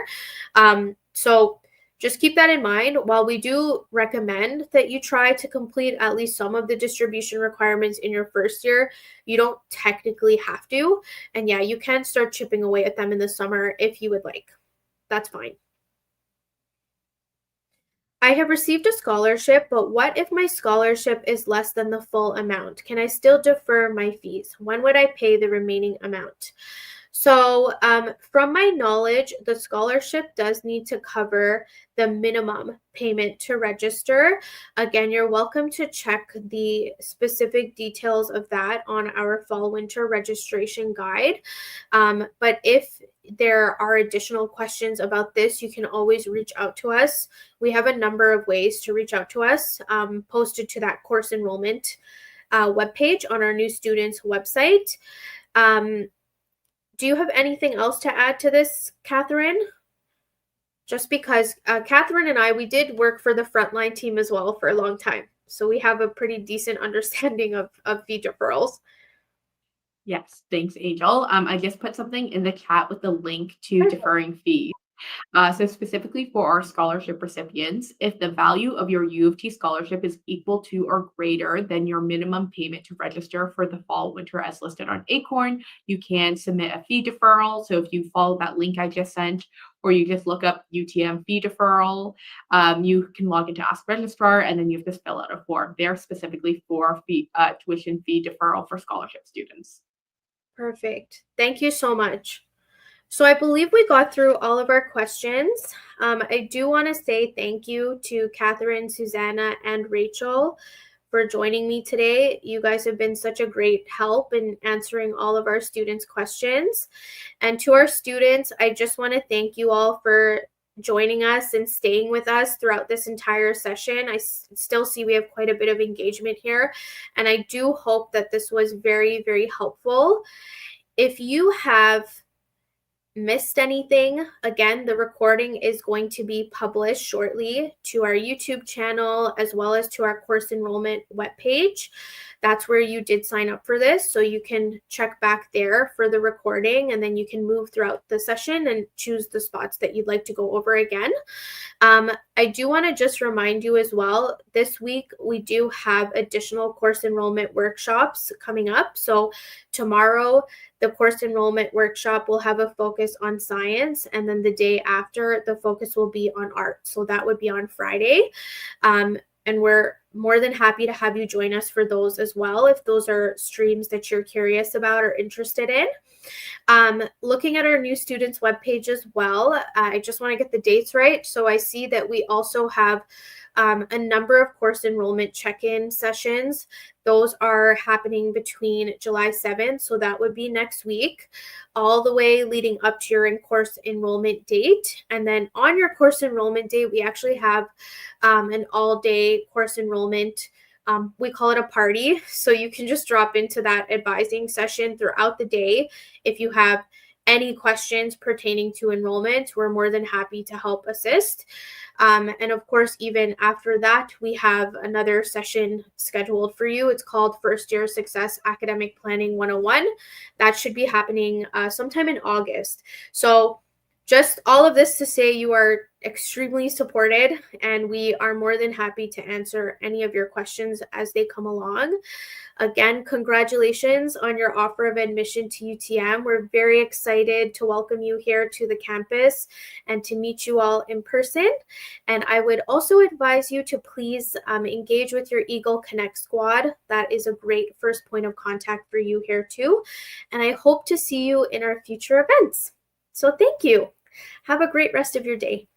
So just keep that in mind. While we do recommend that you try to complete at least some of the distribution requirements in your first year, you don't technically have to. And yeah, you can start chipping away at them in the summer if you would like. That's fine. I have received a scholarship, but what if my scholarship is less than the full amount? Can I still defer my fees? When would I pay the remaining amount? So from my knowledge, the scholarship does need to cover the minimum payment to register. Again, you're welcome to check the specific details of that on our fall-winter registration guide. But if there are additional questions about this, you can always reach out to us. We have a number of ways to reach out to us posted to that course enrollment webpage on our new students website. Do you have anything else to add to this, Catherine? Just because Catherine and I, we did work for the frontline team as well for a long time. So we have a pretty decent understanding of fee deferrals. Yes, thanks, Angel. I just put something in the chat with the link to deferring fees. So specifically for our scholarship recipients, if the value of your U of T scholarship is equal to or greater than your minimum payment to register for the fall winter as listed on Acorn, you can submit a fee deferral. So if you follow that link I just sent, or you just look up UTM fee deferral, you can log into Ask Registrar, and then you have to fill out a form there specifically for tuition fee deferral for scholarship students. Perfect. Thank you so much. So I believe we got through all of our questions. I do want to say thank you to Catherine, Susanna, and Rachel for joining me today. You guys have been such a great help in answering all of our students' questions. And to our students, I just want to thank you all for joining us and staying with us throughout this entire session. I still see we have quite a bit of engagement here, and I do hope that this was very, very helpful. If you have missed anything, again, the recording is going to be published shortly to our YouTube channel as well as to our course enrollment webpage. That's where you did sign up for this, so you can check back there for the recording, and then you can move throughout the session and choose the spots that you'd like to go over again. I do want to just remind you as well, this week we do have additional course enrollment workshops coming up. So tomorrow, the course enrollment workshop will have a focus on science, and then the day after, the focus will be on art. So that would be on Friday. And we're more than happy to have you join us for those as well, if those are streams that you're curious about or interested in. Looking at our new students webpage as well, I just want to get the dates right. So I see that we also have a number of course enrollment check-in sessions. Those are happening between July 7th, so that would be next week, all the way leading up to your course enrollment date. And then on your course enrollment date, we actually have an all-day course enrollment. We call it a party, so you can just drop into that advising session throughout the day. If you have any questions pertaining to enrollment, we're more than happy to help assist. And of course, even after that, we have another session scheduled for you. It's called First Year Success Academic Planning 101. That should be happening sometime in August. So just all of this to say you are extremely supported, and we are more than happy to answer any of your questions as they come along. Again, congratulations on your offer of admission to UTM. We're very excited to welcome you here to the campus and to meet you all in person. And I would also advise you to please engage with your Eagle Connect squad. That is a great first point of contact for you here too. And I hope to see you in our future events. So thank you. Have a great rest of your day.